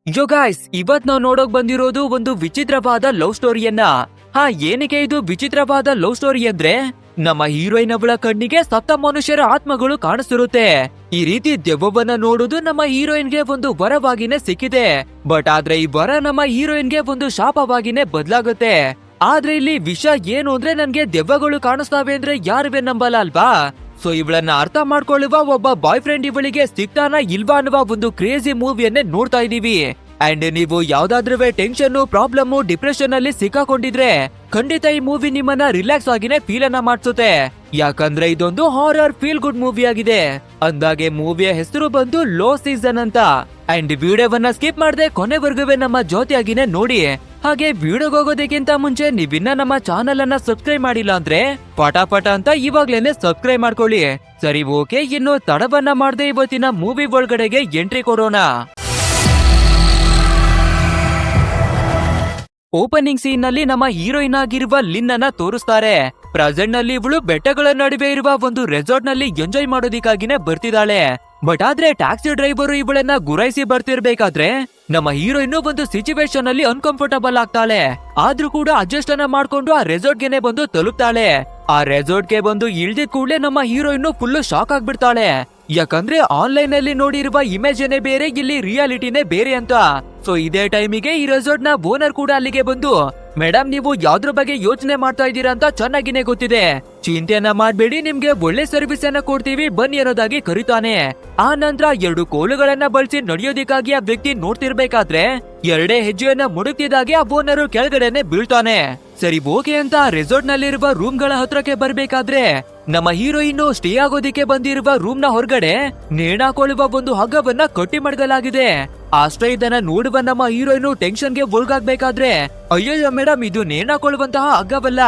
ಯೋ guys, ಇವತ್ ನಾವ್ ನೋಡೋಕ್ ಬಂದಿರೋದು ಒಂದು ವಿಚಿತ್ರವಾದ ಲವ್ ಸ್ಟೋರಿಯನ್ನ. ಏನಕ್ಕೆ ಇದು ವಿಚಿತ್ರವಾದ ಲವ್ ಸ್ಟೋರಿ ಅಂದ್ರೆ, ನಮ್ಮ ಹೀರೋಯಿನ್ ಅವಳ ಕಣ್ಣಿಗೆ ಸತ್ತ ಮನುಷ್ಯರ ಆತ್ಮಗಳು ಕಾಣಿಸ್ತಿರುತ್ತೆ. ಈ ರೀತಿ ದೆವ್ವವನ್ನ ನೋಡುದು ನಮ್ಮ ಹೀರೋಯಿನ್ಗೆ ಒಂದು ವರವಾಗಿನೇ ಸಿಕ್ಕಿದೆ. ಬಟ್ ಆದ್ರೆ ಈ ವರ ನಮ್ಮ ಹೀರೋಯಿನ್ಗೆ ಒಂದು ಶಾಪವಾಗಿನೇ ಬದಲಾಗುತ್ತೆ. ಆದ್ರೆ ಇಲ್ಲಿ ವಿಷಯ ಏನು ಅಂದ್ರೆ, ನನ್ಗೆ ದೆವ್ವಗಳು ಕಾಣಿಸ್ತಾವೆ ಅಂದ್ರೆ ಯಾರುವೆ ನಂಬಲ್ಲ ಅಲ್ವಾ. ಸೊ ಇವಳನ್ನ ಅರ್ಥ ಮಾಡ್ಕೊಳ್ಳುವ ಒಬ್ಬ ಬಾಯ್ ಫ್ರೆಂಡ್ ಇವಳಿಗೆ ಸಿಗ್ತಾನ ಇಲ್ವಾ ಅನ್ನುವ ಒಂದು ಕ್ರೇಜಿ ಮೂವಿಯನ್ನೇ ನೋಡ್ತಾ ಇದೀವಿ. ಅಂಡ್ ನೀವು ಯಾವ್ದಾದ್ರೂ ಟೆನ್ಷನ್, ಪ್ರಾಬ್ಲಮ್, ಡಿಪ್ರೆಷನ್ ಅಲ್ಲಿ ಸಿಕ್ಕಾಕೊಂಡಿದ್ರೆ ಖಂಡಿತ ಈ ಮೂವಿ ನಿಮ್ಮನ್ನ ರಿಲ್ಯಾಕ್ಸ್ ಆಗಿನೇ ಫೀಲ್ ಅನ್ನ ಮಾಡ್ಸುತ್ತೆ. ಯಾಕಂದ್ರೆ ಇದೊಂದು ಹಾರರ್ ಫೀಲ್ ಗುಡ್ ಮೂವಿ ಆಗಿದೆ. ಅಂದಾಗೆ ಮೂವಿಯ ಹೆಸರು ಬಂದು ಲೋ ಸೀಸನ್ ಅಂತ. ಅಂಡ್ ವಿಡಿಯೋವನ್ನ ಸ್ಕಿಪ್ ಮಾಡದೆ ಕೊನೆವರೆಗೂ ನಮ್ಮ ಜೊತೆಯಾಗಿನೇ ನೋಡಿ. ಹಾಗೆ ವಿಡಿಯೋಗೆ ಹೋಗೋದಕ್ಕಿಂತ ಮುಂಚೆ ನೀವಿನ್ನ ನಮ್ಮ ಚಾನೆಲ್ ಅನ್ನ ಸಬ್ಸ್ಕ್ರೈಬ್ ಮಾಡಿಲ್ಲ ಅಂದ್ರೆ ಪಟಾಪಟ ಅಂತ ಇವಾಗ್ಲೇನೆ ಸಬ್ಸ್ಕ್ರೈಬ್ ಮಾಡ್ಕೊಳ್ಳಿ. ಸರಿ, ಓಕೆ, ಇನ್ನು ತಡವನ್ನ ಮಾಡದೆ ಇವತ್ತಿನ ಮೂವಿ ಒಳಗಡೆಗೆ ಎಂಟ್ರಿ ಕೊಡೋಣ. ಓಪನಿಂಗ್ ಸೀನ್ ನಲ್ಲಿ ನಮ್ಮ ಹೀರೋಯಿನ್ ಆಗಿರುವ ಲಿನ್ ಅನ್ನ ತೋರಿಸ್ತಾರೆ. ಪ್ರೆಸೆಂಟ್ ನಲ್ಲಿ ಇವಳು ಬೆಟ್ಟಗಳ ನಡುವೆ ಇರುವ ಒಂದು ರೆಸಾರ್ಟ್ ನಲ್ಲಿ ಎಂಜಾಯ್ ಮಾಡೋದಿಕ್ಕಾಗಿನೇ ಬರ್ತಿದ್ದಾಳೆ. ಬಟ್ ಆದ್ರೆ ಟ್ಯಾಕ್ಸಿ ಡ್ರೈವರ್ ಇವಳನ್ನ ಗುರಾಯಿಸಿ ಬರ್ತಿರ್ಬೇಕಾದ್ರೆ ನಮ್ಮ ಹೀರೋಯಿನ್ ಒಂದು ಸಿಚುವೇಶನ್ ಅಲ್ಲಿ ಅನ್ಕಂಫರ್ಟಬಲ್ ಆಗ್ತಾಳೆ. ಆದ್ರೂ ಕೂಡ ಅಡ್ಜಸ್ಟ್ ಅನ್ನ ಮಾಡ್ಕೊಂಡು ಆ ರೆಸಾರ್ಟ್ ಗೆನೆ ಬಂದು ತಲುಪ್ತಾಳೆ. ಆ ರೆಸಾರ್ಟ್ ಗೆ ಬಂದು ಇಳ್ದಿದ್ ಕೂಡಲೇ ನಮ್ಮ ಹೀರೋಯಿನ್ ಫುಲ್ ಶಾಕ್ ಆಗ್ಬಿಡ್ತಾಳೆ. ಯಾಕಂದ್ರೆ ಆನ್ಲೈನ್ ಅಲ್ಲಿ ನೋಡಿರುವ ಇಮೇಜ್ ಬೇರೆ, ಇಲ್ಲಿ ರಿಯಾಲಿಟಿನೇ ಬೇರೆ ಅಂತ. ಸೊ ಇದೇ ಟೈಮಿಗೆ ಈ ರೆಸಾರ್ಟ್ ನ ಓನರ್ ಕೂಡ ಅಲ್ಲಿಗೆ ಬಂದು, ಮೇಡಮ್ ನೀವು ಯಾವ್ದ್ರ ಬಗ್ಗೆ ಯೋಚನೆ ಮಾಡ್ತಾ ಇದ್ದೀರಾ ಅಂತ ಚೆನ್ನಾಗಿನೇ ಗೊತ್ತಿದೆ, ಚಿಂತೆಯನ್ನ ಮಾಡ್ಬೇಡಿ, ನಿಮ್ಗೆ ಒಳ್ಳೆ ಸರ್ವಿಸ್ ಅನ್ನ ಕೊಡ್ತೀವಿ ಬನ್ನಿ ಅನ್ನೋದಾಗಿ ಕರೀತಾನೆ. ಆ ನಂತರ 2 ಕೋಲುಗಳನ್ನ ಬಳಸಿ ನಡೆಯೋದಿಕ್ಕಾಗಿ ಆ ವ್ಯಕ್ತಿ ನೋಡ್ತಿರ್ಬೇಕಾದ್ರೆ ಎರಡೇ ಹೆಜ್ಜೆಯನ್ನ ಮುಡುಕ್ತಿದ್ದಾಗೆ ಆ ಓನರ್ ಕೆಳಗಡೆನೆ ಬೀಳ್ತಾನೆ. ಸರಿ, ಓಕೆ ಅಂತ ರೆಸಾರ್ಟ್ ನಲ್ಲಿರುವ ರೂಮ್ ಗಳ ಹತ್ರಕ್ಕೆ ಬರ್ಬೇಕಾದ್ರೆ ನಮ್ಮ ಹೀರೋಯಿನ್ ಸ್ಟೇ ಆಗೋದಿಕ್ಕೆ ಬಂದಿರುವ ರೂಮ್ ನ ಹೊರಗಡೆ ನೇಣಾಕೊಳ್ಳುವ ಒಂದು ಹಗ್ಗವನ್ನ ಕಟ್ಟಿ ಮಾಡಲಾಗಿದೆ. ಅಷ್ಟೇ ಇದನ್ನ ನೋಡುವ ನಮ್ಮ ಹೀರೋಯಿನ್ ಟೆನ್ಷನ್ ಗೆ ಒಳಗಾಗ್ಬೇಕಾದ್ರೆ, ಅಯ್ಯಯ್ಯ ಮೇಡಮ್, ಇದು ನೇಣಾಕೊಳ್ಳುವಂತಹ ಹಗ್ಗವಲ್ಲ,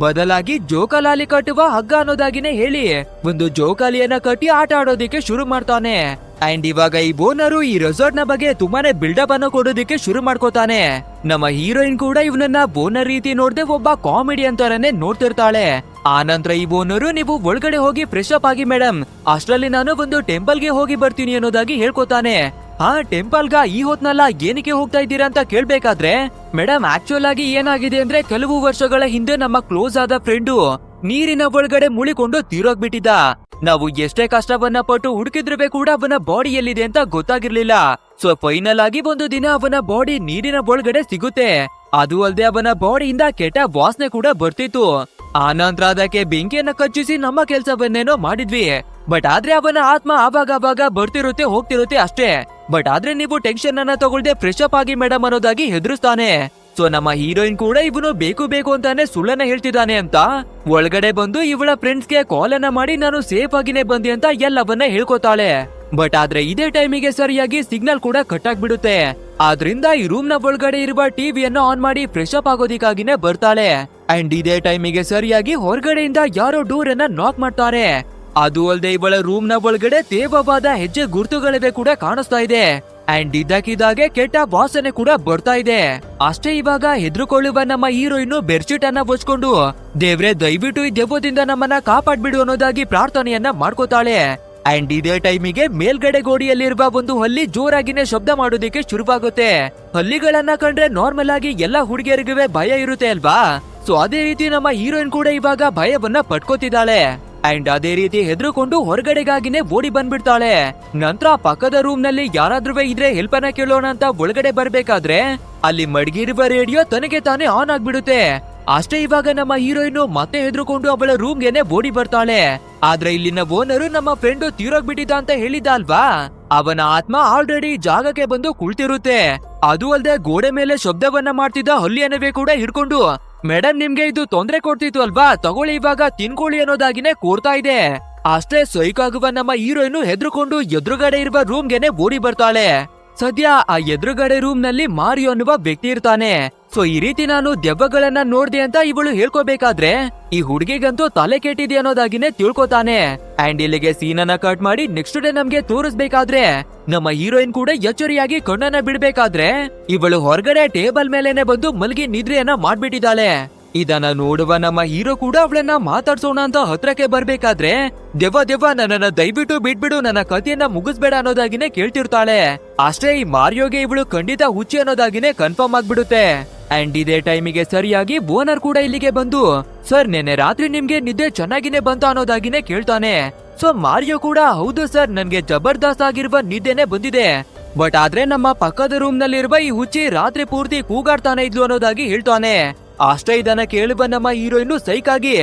ಬದಲಾಗಿ ಜೋಕಾಲಿ ಕಟ್ಟುವ ಹಗ್ಗ ಅನ್ನೋದಾಗಿನೇ ಹೇಳಿ ಒಂದು ಜೋಕಾಲಿಯನ್ನ ಕಟ್ಟಿ ಆಟ ಆಡೋದಿಕ್ಕೆ ಶುರು ಮಾಡ್ತಾನೆ. ಅಂಡ್ ಇವಾಗ ಈ ಓನರು ಈ ರೆಸಾರ್ಟ್ ನ ಬಗ್ಗೆ ತುಂಬಾನೇ ಬಿಲ್ಡಪ್ ಅನ್ನು ಕೊಡೋದಿಕ್ಕೆ ಶುರು ಮಾಡ್ಕೋತಾನೆ. ನಮ್ಮ ಹೀರೋಯಿನ್ ಕೂಡ ಇವನನ್ನ ಓನರ್ ರೀತಿ ನೋಡದೆ ಒಬ್ಬ ಕಾಮಿಡಿಯನ್ ತರನೇ ನೋಡ್ತಿರ್ತಾಳೆ. ಆ ನಂತರ ಈ ಓನರು, ನೀವು ಒಳಗಡೆ ಹೋಗಿ ಫ್ರೆಶ್ ಅಪ್ ಆಗಿ ಮೇಡಮ್, ಅಷ್ಟರಲ್ಲಿ ನಾನು ಒಂದು ಟೆಂಪಲ್ ಗೆ ಹೋಗಿ ಬರ್ತೀನಿ ಅನ್ನೋದಾಗಿ ಹೇಳ್ಕೊತಾನೆ. ಟೆಂಪಲ್ ಗ ಈ ಹೊತ್ನಲ್ಲ, ಏನಕ್ಕೆ ಹೋಗ್ತಾ ಇದ್ದೀರಾ ಅಂತ ಕೇಳ್ಬೇಕಾದ್ರೆ, ಮೇಡಮ್ ಆಕ್ಚುಲ್ ಆಗಿ ಏನಾಗಿದೆ ಅಂದ್ರೆ, ಕೆಲವು ವರ್ಷಗಳ ಹಿಂದೆ ನಮ್ಮ ಕ್ಲೋಸ್ ಆದ ಫ್ರೆಂಡು ನೀರಿನ ಒಳಗಡೆ ಮುಳಿಕೊಂಡು ತೀರೋಗ್ಬಿಟ್ಟಿದ್ದ. ನಾವು ಎಷ್ಟೇ ಕಷ್ಟವನ್ನ ಪಟ್ಟು ಹುಡುಕಿದ್ರು ಕೂಡ ಅವನ ಬಾಡಿ ಎಲ್ಲಿದೆ ಅಂತ ಗೊತ್ತಾಗಿರ್ಲಿಲ್ಲ. ಸೊ ಫೈನಲ್ ಆಗಿ ಒಂದು ದಿನ ಅವನ ಬಾಡಿ ನೀರಿನ ಒಳಗಡೆ ಸಿಗುತ್ತೆ. ಅದು ಅಲ್ಲದೆ ಅವನ ಬಾಡಿಯಿಂದ ಕೆಟ್ಟ ವಾಸನೆ ಕೂಡ ಬರ್ತಿತ್ತು. ಆ ನಂತರ ಅದಕ್ಕೆ ಬೆಂಕಿಯನ್ನ ಕಚ್ಚಿಸಿ ನಮ್ಮ ಕೆಲ್ಸವನ್ನೇನೋ ಮಾಡಿದ್ವಿ. ಬಟ್ ಆದ್ರೆ ಅವನ ಆತ್ಮ ಆವಾಗ ಬರ್ತಿರುತ್ತೆ ಹೋಗ್ತಿರುತ್ತೆ ಅಷ್ಟೇ. ಬಟ್ ಆದ್ರೆ ನೀವು ಟೆನ್ಷನ್ ಅನ್ನ ತಗೊಳ್ದೆ ಫ್ರೆಶ್ ಅಪ್ ಆಗಿ ಮೇಡಮ್ ಅನ್ನೋದಾಗಿ ಹೆದರ್ಸ್ತಾನೆ. ಸೊ ನಮ್ಮ ಹೀರೋಯಿನ್ ಕೂಡ ಇವನು ಬೇಕು ಅಂತಾನೆ ಸುಳ್ಳನ್ನ ಹೇಳ್ತಿದ್ದಾನೆ ಅಂತ ಒಳಗಡೆ ಬಂದು ಇವಳ ಫ್ರೆಂಡ್ಸ್ ಗೆ ಕಾಲ್ ಅನ್ನ ಮಾಡಿ, ನಾನು ಸೇಫ್ ಆಗಿನೇ ಬಂದೆ ಅಂತ ಎಲ್ಲವನ್ನ ಹೇಳ್ಕೊತಾಳೆ. ಬಟ್ ಆದ್ರೆ ಇದೇ ಟೈಮಿಗೆ ಸರಿಯಾಗಿ ಸಿಗ್ನಲ್ ಕೂಡ ಕಟ್ ಆಗ್ಬಿಡುತ್ತೆ. ಆದ್ರಿಂದ ಈ ರೂಮ್ ನ ಒಳಗಡೆ ಇರುವ ಟಿವಿಯನ್ನ ಆನ್ ಮಾಡಿ ಫ್ರೆಶ್ ಅಪ್ ಆಗೋದಿಕ್ಕಾಗಿನೇ ಬರ್ತಾಳೆ. ಅಂಡ್ ಇದೇ ಟೈಮಿಗೆ ಸರಿಯಾಗಿ ಹೊರಗಡೆಯಿಂದ ಯಾರೋ ಡೋರ್ ಅನ್ನ ನಾಕ್ ಮಾಡ್ತಾರೆ. ಅದು ಅಲ್ಲದೆ ಇವಳ ರೂಮ್ ನ ಒಳಗಡೆ ತೇವವಾದ ಹೆಜ್ಜೆ ಗುರುತುಗಳಿವೆ ಕೂಡ ಕಾಣಿಸ್ತಾ ಇದೆ. ಅಂಡ್ ಇದ್ದಕ್ಕಿದ್ದಾಗೆ ಕೆಟ್ಟ ವಾಸನೆ ಕೂಡ ಬರ್ತಾ ಇದೆ. ಅಷ್ಟೇ ಇವಾಗ ಹೆದರ್ಕೊಳ್ಳುವ ನಮ್ಮ ಹೀರೋಯಿನ್ ಬೆಡ್ಶೀಟ್ ಅನ್ನ ಬಚ್ಕೊಂಡು, ದೇವ್ರೆ ದಯವಿಟ್ಟು ಈ ದೆವ್ವದಿಂದ ನಮ್ಮನ್ನ ಕಾಪಾಡ್ಬಿಡು ಅನ್ನೋದಾಗಿ ಪ್ರಾರ್ಥನೆಯನ್ನ ಮಾಡ್ಕೋತಾಳೆ. ಅಂಡ್ ಇದೇ ಟೈಮಿಗೆ ಮೇಲ್ಗಡೆ ಗೋಡಿಯಲ್ಲಿರುವ ಒಂದು ಹಲ್ಲಿ ಜೋರಾಗಿನೇ ಶಬ್ದ ಮಾಡೋದಿಕ್ಕೆ ಶುರುವಾಗುತ್ತೆ. ಹಲ್ಲಿಗಳನ್ನ ಕಂಡ್ರೆ ನಾರ್ಮಲ್ ಆಗಿ ಎಲ್ಲಾ ಹುಡುಗಿಯರಿಗೂ ಭಯ ಇರುತ್ತೆ ಅಲ್ವಾ. ಸೊ ಅದೇ ರೀತಿ ನಮ್ಮ ಹೀರೋಯಿನ್ ಕೂಡ ಇವಾಗ ಭಯವನ್ನ ಪಟ್ಕೋತಿದ್ದಾಳೆ. ಅಂಡ್ ಅದೇ ರೀತಿ ಹೆದರ್ಕೊಂಡು ಹೊರಗಡೆಗಾಗಿನೇ ಓಡಿ ಬಂದ್ಬಿಡ್ತಾಳೆ. ನಂತರ ಪಕ್ಕದ ರೂಮ್ ನಲ್ಲಿ ಯಾರಾದ್ರೂ ಇದ್ರೆ ಹೆಲ್ಪ್ ಅನ್ನ ಕೇಳೋಣ ಅಂತ ಒಳಗಡೆ ಬರ್ಬೇಕಾದ್ರೆ ಅಲ್ಲಿ ಮಡಗಿರುವ ರೇಡಿಯೋ ತನಗೆ ತಾನೇ ಆನ್ ಆಗ್ಬಿಡುತ್ತೆ. ಅಷ್ಟೇ ಇವಾಗ ನಮ್ಮ ಹೀರೋಯಿನ್ ಮತ್ತೆ ಹೆದರ್ಕೊಂಡು ಅವಳ ರೂಮ್ ಗೆನೆ ಓಡಿ ಬರ್ತಾಳೆ. ಆದ್ರೆ ಇಲ್ಲಿನ ಓನರು ನಮ್ಮ ಫ್ರೆಂಡ್ ತೀರೋಗ್ಬಿಟ್ಟಿದ್ದ ಅಂತ ಹೇಳಿದ ಅಲ್ವಾ, ಅವನ ಆತ್ಮ ಆಲ್ರೆಡಿ ಜಾಗಕ್ಕೆ ಬಂದು ಕುಳಿತಿರುತ್ತೆ. ಅದು ಅಲ್ಲದೆ ಗೋಡೆ ಮೇಲೆ ಶಬ್ದವನ್ನ ಮಾಡ್ತಿದ್ದ ಹಲ್ಲಿಯನ್ನವೇ ಕೂಡ ಹಿಡ್ಕೊಂಡು, ಮೇಡಮ್ ನಿಮ್ಗೆ ಇದು ತೊಂದ್ರೆ ಕೊಡ್ತಿತ್ತು ಅಲ್ವಾ, ತಗೊಳ್ಳಿ ಇವಾಗ ತಿನ್ಕೊಳ್ಳಿ ಅನ್ನೋದಾಗಿನೇ ಕೋರ್ತಾ ಇದೆ. ಅಷ್ಟೇ ಸೈಕ್ ಆಗುವ ನಮ್ಮ ಹೀರೋಯಿನ್ ಹೆದರ್ಕೊಂಡು ಎದುರುಗಡೆ ಇರುವ ರೂಮ್ ಗೆನೆ ಓಡಿ ಬರ್ತಾಳೆ. ಸದ್ಯ ಆ ಎದುರುಗಡೆ ರೂಮ್ ನಲ್ಲಿ ಮಾರಿಯೋ ಅನ್ನುವ ವ್ಯಕ್ತಿ ಇರ್ತಾನೆ. ಸೊ ಈ ರೀತಿ ನಾನು ದೆವ್ವಗಳನ್ನ ನೋಡ್ದೆ ಅಂತ ಇವಳು ಹೇಳ್ಕೋಬೇಕಾದ್ರೆ ಈ ಹುಡುಗಿಗಂತೂ ತಲೆ ಕೆಟ್ಟಿದೆ ಅನ್ನೋದಾಗಿನೇ ತಿಳ್ಕೊತಾನೆ. ಅಂಡ್ ಇಲ್ಲಿಗೆ ಸೀನ್ ಅನ್ನ ಕಟ್ ಮಾಡಿ ನೆಕ್ಸ್ಟ್ ಡೇ ನಮ್ಗೆ ತೋರಿಸ್ಬೇಕಾದ್ರೆ ನಮ್ಮ ಹೀರೋಯಿನ್ ಕೂಡ ಎಚ್ಚರಿಯಾಗಿ ಕಣ್ಣನ್ನ ಬಿಡ್ಬೇಕಾದ್ರೆ ಇವಳು ಹೊರಗಡೆ ಟೇಬಲ್ ಮೇಲೆನೆ ಬಂದು ಮಲಗಿ ನಿದ್ರೆಯನ್ನ ಮಾಡ್ಬಿಟ್ಟಿದ್ದಾಳೆ. ಇದನ್ನ ನೋಡುವ ನಮ್ಮ ಹೀರೋ ಕೂಡ ಅವಳನ್ನ ಮಾತಾಡ್ಸೋಣ ಅಂತ ಹತ್ರಕ್ಕೆ ಬರ್ಬೇಕಾದ್ರೆ ದೆವ್ವ ದೆವ್ವ ನನ್ನನ್ನ ದಯವಿಟ್ಟು ಬಿಟ್ಬಿಡು, ನನ್ನ ಕಥೆಯನ್ನ ಮುಗಿಸ್ಬೇಡ ಅನ್ನೋದಾಗಿನೇ ಕೇಳ್ತಿರ್ತಾಳೆ. ಅಷ್ಟೇ ಈ ಮಾರಿಯೋಗೆ ಇವಳು ಖಂಡಿತ ಹುಚ್ಚಿ ಅನ್ನೋದಾಗಿನೇ ಕನ್ಫರ್ಮ್ ಆಗ್ಬಿಡುತ್ತೆ. ಅಂಡ್ ಇದೇ ಟೈಮಿಗೆ ಸರಿಯಾಗಿ ಓನರ್ ಕೂಡ ಇಲ್ಲಿಗೆ ಬಂದು, ಸರ್ ನೆನ್ನೆ ರಾತ್ರಿ ನಿಮ್ಗೆ ನಿದ್ದೆ ಚೆನ್ನಾಗಿನೇ ಬಂತ ಅನ್ನೋದಾಗಿನೇ ಕೇಳ್ತಾನೆ. ಸೊ ಮಾರಿಯೋ ಕೂಡ, ಹೌದು ಸರ್, ನನ್ಗೆ ಜಬರ್ದಸ್ತ್ ಆಗಿರುವ ನಿದ್ದೆನೆ ಬಂದಿದೆ. ಬಟ್ ಆದ್ರೆ ನಮ್ಮ ಪಕ್ಕದ ರೂಮ್ ನಲ್ಲಿರುವ ಈ ಹುಚ್ಚಿ ರಾತ್ರಿ ಪೂರ್ತಿ ಕೂಗಾಡ್ತಾನೆ ಇದ್ಲು ಅನ್ನೋದಾಗಿ ಹೇಳ್ತಾನೆ. ಅಷ್ಟೇ ಇದನ್ನ ಕೇಳುವ ನಮ್ಮ ಹೀರೋಯಿನ್ ಸೈಕ್ ಆಗಿ,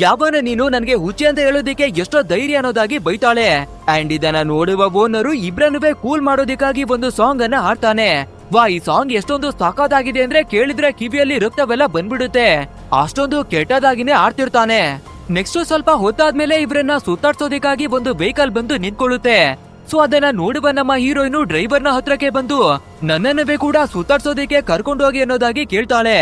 ಯಾವನ ನೀನು ನನ್ಗೆ ಹುಚ್ಚಿ ಅಂತ ಹೇಳೋದಿಕ್ಕೆ ಎಷ್ಟೋ ಧೈರ್ಯ ಅನ್ನೋದಾಗಿ ಬೈತಾಳೆ. ಅಂಡ್ ಇದನ್ನ ನೋಡುವ ಓನರು ಇಬ್ರನ್ನುವೆ ಕೂಲ್ ಮಾಡೋದಿಕ್ಕಾಗಿ ಒಂದು ಸಾಂಗ್ ಅನ್ನ ಹಾಡ್ತಾನೆ. ವಾ, ಈ ಸಾಂಗ್ ಎಷ್ಟೊಂದು ಸಾಕಾಗಿದೆ ಅಂದ್ರೆ ಕೇಳಿದ್ರೆ ಕಿವಿಯಲ್ಲಿ ರಕ್ತವೆಲ್ಲ ಬಂದ್ಬಿಡುತ್ತೆ, ಅಷ್ಟೊಂದು ಕೆಟ್ಟದಾಗಿನೇ ಆಡ್ತಿರ್ತಾನೆ. ನೆಕ್ಸ್ಟ್ ಸ್ವಲ್ಪ ಹೊತ್ತಾದ್ಮೇಲೆ ಇವ್ರನ್ನ ಸುತ್ತಾಡ್ಸೋದಿಕ್ಕಾಗಿ ಒಂದು ವೆಹಿಕಲ್ ಬಂದು ನಿಂತ್ಕೊಳ್ಳುತ್ತೆ. ಸೊ ಅದನ್ನ ನೋಡುವ ನಮ್ಮ ಹೀರೋಯಿನ್ ಡ್ರೈವರ್ನ ಹತ್ರಕ್ಕೆ ಬಂದು, ನನ್ನನ್ನವೇ ಕೂಡ ಸುತ್ತಾಡ್ಸೋದಿಕ್ಕೆ ಕರ್ಕೊಂಡೋಗಿ ಅನ್ನೋದಾಗಿ ಕೇಳ್ತಾಳೆ.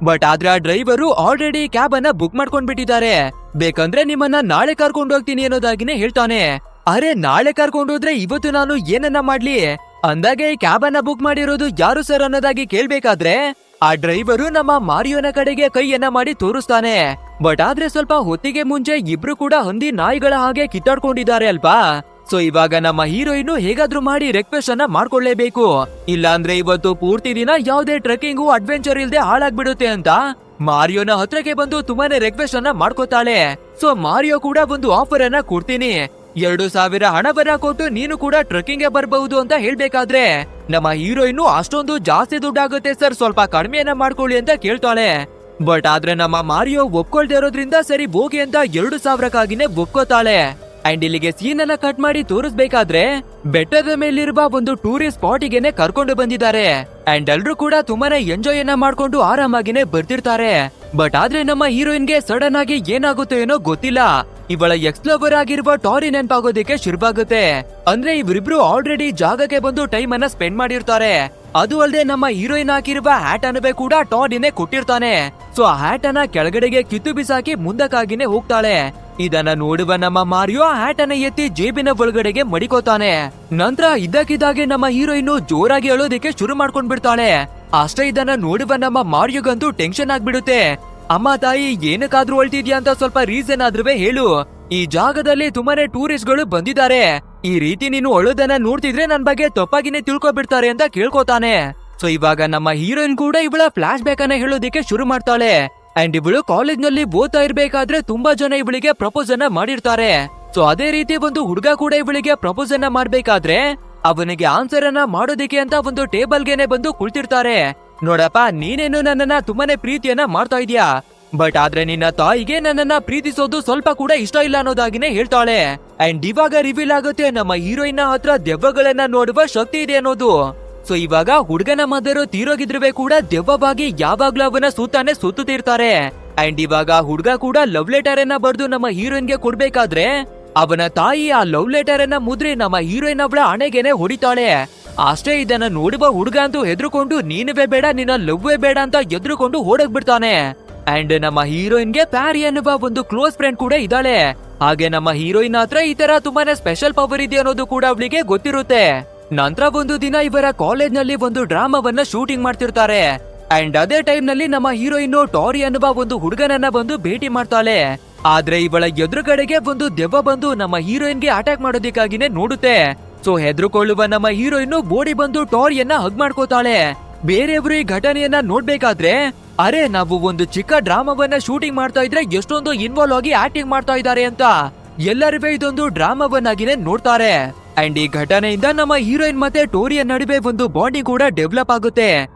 ಬಟ್ ಆದ್ರೆ ಆ ಡ್ರೈವರು ಆಲ್ರೆಡಿ ಕ್ಯಾಬ್ ಅನ್ನ ಬುಕ್ ಮಾಡ್ಕೊಂಡ್ ಬಿಟ್ಟಿದ್ದಾರೆ, ಬೇಕಂದ್ರೆ ನಿಮ್ಮನ್ನ ನಾಳೆ ಕರ್ಕೊಂಡು ಹೋಗ್ತೀನಿ ಅನ್ನೋದಾಗಿನೇ ಹೇಳ್ತಾನೆ. ಅರೆ, ನಾಳೆ ಕರ್ಕೊಂಡೋದ್ರೆ ಇವತ್ತು ನಾನು ಏನನ್ನ ಮಾಡ್ಲಿ ಅಂದಾಗೆ ಈ ಕ್ಯಾಬ್ ಅನ್ನ ಬುಕ್ ಮಾಡಿರೋದು ಯಾರು ಸರ್ ಅನ್ನೋದಾಗಿ ಕೇಳ್ಬೇಕಾದ್ರೆ ಆ ಡ್ರೈವರು ನಮ್ಮ ಮಾರಿಯೋನ ಕಡೆಗೆ ಕೈಯನ್ನ ಮಾಡಿ ತೋರಿಸ್ತಾನೆ. ಬಟ್ ಆದ್ರೆ ಸ್ವಲ್ಪ ಹೊತ್ತಿಗೆ ಮುಂಚೆ ಇಬ್ರು ಕೂಡ ಹಂದಿ ನಾಯಿಗಳ ಹಾಗೆ ಕಿತ್ತಾಡ್ಕೊಂಡಿದ್ದಾರೆ ಅಲ್ವಾ. ಸೊ ಇವಾಗ ನಮ್ಮ ಹೀರೋಯಿನ್ ಹೇಗಾದ್ರೂ ಮಾಡಿ ರಿಕ್ವೆಸ್ಟ್ ಅನ್ನ ಮಾಡ್ಕೊಳ್ಳೇಬೇಕು, ಇಲ್ಲ ಅಂದ್ರೆ ಇವತ್ತು ಪೂರ್ತಿ ದಿನ ಯಾವ್ದೇ ಟ್ರೆಕ್ಕಿಂಗು ಅಡ್ವೆಂಚರ್ ಇಲ್ದೆ ಹಾಳಾಗ್ಬಿಡುತ್ತೆ ಅಂತ ಮಾರಿಯೋನ ಹತ್ರಕ್ಕೆ ಬಂದು ತುಂಬಾನೇ ರಿಕ್ವೆಸ್ಟ್ ಅನ್ನ ಮಾಡ್ಕೋತಾಳೆ. ಸೊ ಮಾರಿಯೋ ಕೂಡ ಒಂದು ಆಫರ್ ಅನ್ನ ಕೊಡ್ತೀನಿ, 2,000 ಹಣವನ್ನ ಕೊಟ್ಟು ನೀನು ಕೂಡ ಟ್ರೆಕ್ಕಿಂಗ್ ಬರಬಹುದು ಅಂತ ಹೇಳ್ಬೇಕಾದ್ರೆ ನಮ್ಮ ಹೀರೋಯಿನ್ ಅಷ್ಟೊಂದು ಜಾಸ್ತಿ ದುಡ್ಡಾಗುತ್ತೆ ಸರ್, ಸ್ವಲ್ಪ ಕಡಿಮೆಯನ್ನ ಮಾಡ್ಕೊಳ್ಳಿ ಅಂತ ಕೇಳ್ತಾಳೆ. ಬಟ್ ಆದ್ರೆ ನಮ್ಮ ಮಾರಿಯೋ ಒಪ್ಕೊಳ್ದೇ ಇರೋದ್ರಿಂದ ಸರಿ ಹೋಗಿ ಅಂತ 2,000ಕ್ಕಾಗಿನೇ ಒಪ್ಕೋತಾಳೆ. ಅಂಡ್ ಇಲ್ಲಿಗೆ ಸೀನ್ ಅನ್ನ ಕಟ್ ಮಾಡಿ ತೋರಿಸ್ಬೇಕಾದ್ರೆ ಬೆಟ್ಟದ ಮೇಲಿರುವ ಒಂದು ಟೂರಿಸ್ಟ್ ಸ್ಪಾಟಿಗೆನೆ ಕರ್ಕೊಂಡು ಬಂದಿದ್ದಾರೆ. ಅಂಡ್ ಎಲ್ರು ಕೂಡ ತುಂಬಾನೇ ಎಂಜಾಯ್ ಅನ್ನ ಮಾಡ್ಕೊಂಡು ಆರಾಮಾಗಿನೇ ಬರ್ತಿರ್ತಾರೆ. ಬಟ್ ಆದ್ರೆ ನಮ್ಮ ಹೀರೋಯಿನ್ಗೆ ಸಡನ್ ಆಗಿ ಏನಾಗುತ್ತೋ ಏನೋ ಗೊತ್ತಿಲ್ಲ, ಇವಳ ಎಕ್ಸ್ಲವರ್ ಆಗಿರುವ ಟಾರಿ ನೆನಪಾಗೋದಿಕ್ಕೆ ಶುರುವಾಗುತ್ತೆ. ಅಂದ್ರೆ ಇವರಿಬ್ರು ಆಲ್ರೆಡಿ ಜಾಗಕ್ಕೆ ಬಂದು ಟೈಮ್ ಅನ್ನ ಸ್ಪೆಂಡ್ ಮಾಡಿರ್ತಾರೆ. ಅದು ಅಲ್ಲದೆ ನಮ್ಮ ಹೀರೋಯಿನ್ ಹಾಕಿರುವ ಹ್ಯಾಟ್ ಅನ್ನವೇ ಕೂಡ ಟಾರಿನೇ ಕೊಟ್ಟಿರ್ತಾನೆ. ಸೊ ಆ ಹ್ಯಾಟ್ ಅನ್ನ ಕೆಳಗಡೆಗೆ ಕಿತ್ತು ಬಿಸಾಕಿ ಮುಂದಕ್ಕಾಗಿನೇ ಹೋಗ್ತಾಳೆ. ಇದನ್ನ ನೋಡುವ ನಮ್ಮ ಮಾರಿಯೋ ಹ್ಯಾಟ್ ಅನ್ನ ಎತ್ತಿ ಜೇಬಿನ ಒಳಗಡೆಗೆ ಮಡಿಕೋತಾನೆ. ನಂತರ ಇದ್ದಕ್ಕಿದ್ದಾಗೆ ನಮ್ಮ ಹೀರೋಯಿನ್ ಜೋರಾಗಿ ಅಳೋದಿಕ್ಕೆ ಶುರು ಮಾಡ್ಕೊಂಡ್ ಬಿಡ್ತಾಳೆ. ಅಷ್ಟೇ ಇದನ್ನ ನೋಡುವ ನಮ್ಮ ಮಾರಿಯೋಗಂತೂ ಟೆನ್ಷನ್ ಆಗ್ಬಿಡುತ್ತೆ. ಅಮ್ಮ ತಾಯಿ, ಏನಕ್ಕಾದ್ರೂ ಅಳ್ತಿದ್ಯಾ ಅಂತ ಸ್ವಲ್ಪ ರೀಸನ್ ಆದ್ರೂ ಹೇಳು, ಈ ಜಾಗದಲ್ಲಿ ತುಂಬಾನೇ ಟೂರಿಸ್ಟ್ ಗಳು ಬಂದಿದ್ದಾರೆ, ಈ ರೀತಿ ನೀನು ಅಳೋದನ್ನ ನೋಡ್ತಿದ್ರೆ ನನ್ ಬಗ್ಗೆ ತಪ್ಪಾಗಿನೇ ತಿಳ್ಕೊಬಿಡ್ತಾರೆ ಅಂತ ಕೇಳ್ಕೊತಾನೆ. ಸೊ ಇವಾಗ ನಮ್ಮ ಹೀರೋಯಿನ್ ಕೂಡ ಇವಳ ಫ್ಲಾಶ್ ಬ್ಯಾಕ್ ಅನ್ನ ಹೇಳೋದಿಕ್ಕೆ ಶುರು ಮಾಡ್ತಾಳೆ. ಅಂಡ್ ಇವಳು ಕಾಲೇಜ್ ನಲ್ಲಿ ಓದ್ತಾ ಇರ್ಬೇಕಾದ್ರೆ ತುಂಬಾ ಜನ ಇವಳಿಗೆ ಪ್ರಪೋಸ್ ಅನ್ನ ಮಾಡಿರ್ತಾರೆ. ಸೊ ಅದೇ ರೀತಿ ಒಂದು ಹುಡುಗ ಕೂಡ ಇವಳಿಗೆ ಪ್ರಪೋಸ್ ಅನ್ನ ಮಾಡ್ಬೇಕಾದ್ರೆ ಅವನಿಗೆ ಆನ್ಸರ್ ಅನ್ನ ಮಾಡೋದಿಕ್ಕೆ ಅಂತ ಒಂದು ಟೇಬಲ್ ಗೆನೆ ಬಂದು ಕುಳಿತಿರ್ತಾರೆ. ನೋಡಪ್ಪ, ನೀನೇನು ನನ್ನನ್ನ ತುಂಬಾನೇ ಪ್ರೀತಿಯನ್ನ ಮಾಡ್ತಾ ಇದೀಯಾ, ಬಟ್ ಆದ್ರೆ ನಿನ್ನ ತಾಯಿಗೆ ನನ್ನನ್ನ ಪ್ರೀತಿಸೋದು ಸ್ವಲ್ಪ ಕೂಡ ಇಷ್ಟ ಇಲ್ಲ ಅನ್ನೋದಾಗಿನೇ ಹೇಳ್ತಾಳೆ. ಅಂಡ್ ಇವಾಗ ರಿವೀಲ್ ಆಗುತ್ತೆ ನಮ್ಮ ಹೀರೋಯಿನ್ ಹತ್ರ ದೆವ್ವಗಳನ್ನ ನೋಡುವ ಶಕ್ತಿ ಇದೆ ಅನ್ನೋದು. ಸೊ ಇವಾಗ ಹುಡುಗನ ಮದರು ತೀರೋಗಿದ್ರುವೆ ಕೂಡ ದೆವ್ವವಾಗಿ ಯಾವಾಗ್ಲೂ ಅವನ ಸುತ್ತಾನೆ ಸುತ್ತುತ್ತಿರ್ತಾರೆ. ಅಂಡ್ ಇವಾಗ ಹುಡುಗ ಕೂಡ ಲವ್ ಲೆಟರ್ ಅನ್ನ ಬರೆದು ನಮ್ಮ ಹೀರೋಯಿನ್ಗೆ ಕೊಡ್ಬೇಕಾದ್ರೆ ಅವನ ತಾಯಿ ಆ ಲವ್ ಲೆಟರ್ ಅನ್ನ ಮುದ್ರಿ ನಮ್ಮ ಹೀರೋಯಿನ್ ಅವಳ ಹಣೆಗೆನೆ ಹೊಡಿತಾಳೆ. ಅಷ್ಟೇ ಇದನ್ನ ನೋಡುವ ಹುಡುಗ ಅಂತೂ ಹೆದರ್ಕೊಂಡು ನೀನುವೇ ಬೇಡ, ನಿನ್ನ ಲವ್ವೇ ಬೇಡ ಅಂತ ಎದ್ರುಕೊಂಡು ಓಡಕ್ ಬಿಡ್ತಾನೆ. ಅಂಡ್ ನಮ್ಮ ಹೀರೋಯಿನ್ಗೆ ಪ್ಯಾರಿ ಅನ್ನುವ ಒಂದು ಕ್ಲೋಸ್ ಫ್ರೆಂಡ್ ಕೂಡ ಇದ್ದಾಳೆ. ಹಾಗೆ ನಮ್ಮ ಹೀರೋಯಿನ್ ಹತ್ರ ಈ ತರ ತುಂಬಾನೇ ಸ್ಪೆಷಲ್ ಪವರ್ ಇದೆ ಅನ್ನೋದು ಕೂಡ ಅವಳಿಗೆ ಗೊತ್ತಿರುತ್ತೆ. ನಂತರ ಒಂದು ದಿನ ಇವರ ಕಾಲೇಜ್ ನಲ್ಲಿ ಒಂದು ಡ್ರಾಮಾವನ್ನ ಶೂಟಿಂಗ್ ಮಾಡ್ತಿರ್ತಾರೆ. ಅಂಡ್ ಅದೇ ಟೈಮ್ ನಲ್ಲಿ ನಮ್ಮ ಹೀರೋಯಿನ್ ಟಾರಿ ಅನ್ನುವ ಒಂದು ಹುಡುಗನನ್ನ ಬಂದು ಭೇಟಿ ಮಾಡ್ತಾಳೆ. ಆದ್ರೆ ಇವಳ ಎದುರುಗಡೆಗೆ ಒಂದು ದೆವ್ವ ಬಂದು ನಮ್ಮ ಹೀರೋಯಿನ್ಗೆ ಅಟ್ಯಾಕ್ ಮಾಡೋದಿಕ್ಕಾಗಿನೇ ನೋಡುತ್ತೆ. ಸೊ ಹೆದರುಕೊಳ್ಳುವ ನಮ್ಮ ಹೀರೋಯಿನ್ ಬೋಡಿ ಬಂದು ಟಾರಿಯನ್ನ ಹಗ್ ಮಾಡ್ಕೋತಾಳೆ. ಬೇರೆಯವರು ಈ ಘಟನೆಯನ್ನ ನೋಡ್ಬೇಕಾದ್ರೆ, ಅರೆ ನಾವು ಒಂದು ಚಿಕ್ಕ ಡ್ರಾಮಾವನ್ನ ಶೂಟಿಂಗ್ ಮಾಡ್ತಾ ಇದ್ರೆ ಎಷ್ಟೊಂದು ಇನ್ವಾಲ್ವ್ ಆಗಿ ಆಕ್ಟಿಂಗ್ ಮಾಡ್ತಾ ಇದ್ದಾರೆ ಅಂತ ಎಲ್ಲರೂ ಇದೊಂದು ಡ್ರಾಮಾವನ್ನಾಗಿನೇ ನೋಡ್ತಾರೆ. ಅಂಡ್ ಈ ಘಟನೆಯಿಂದ ನಮ್ಮ ಹೀರೋಯಿನ್ ಮತ್ತೆ ಟೋರಿಯ ನಡುವೆ ಒಂದು ಬಾಂಡಿಂಗ್ ಕೂಡ ಡೆವಲಪ್ ಆಗುತ್ತೆ.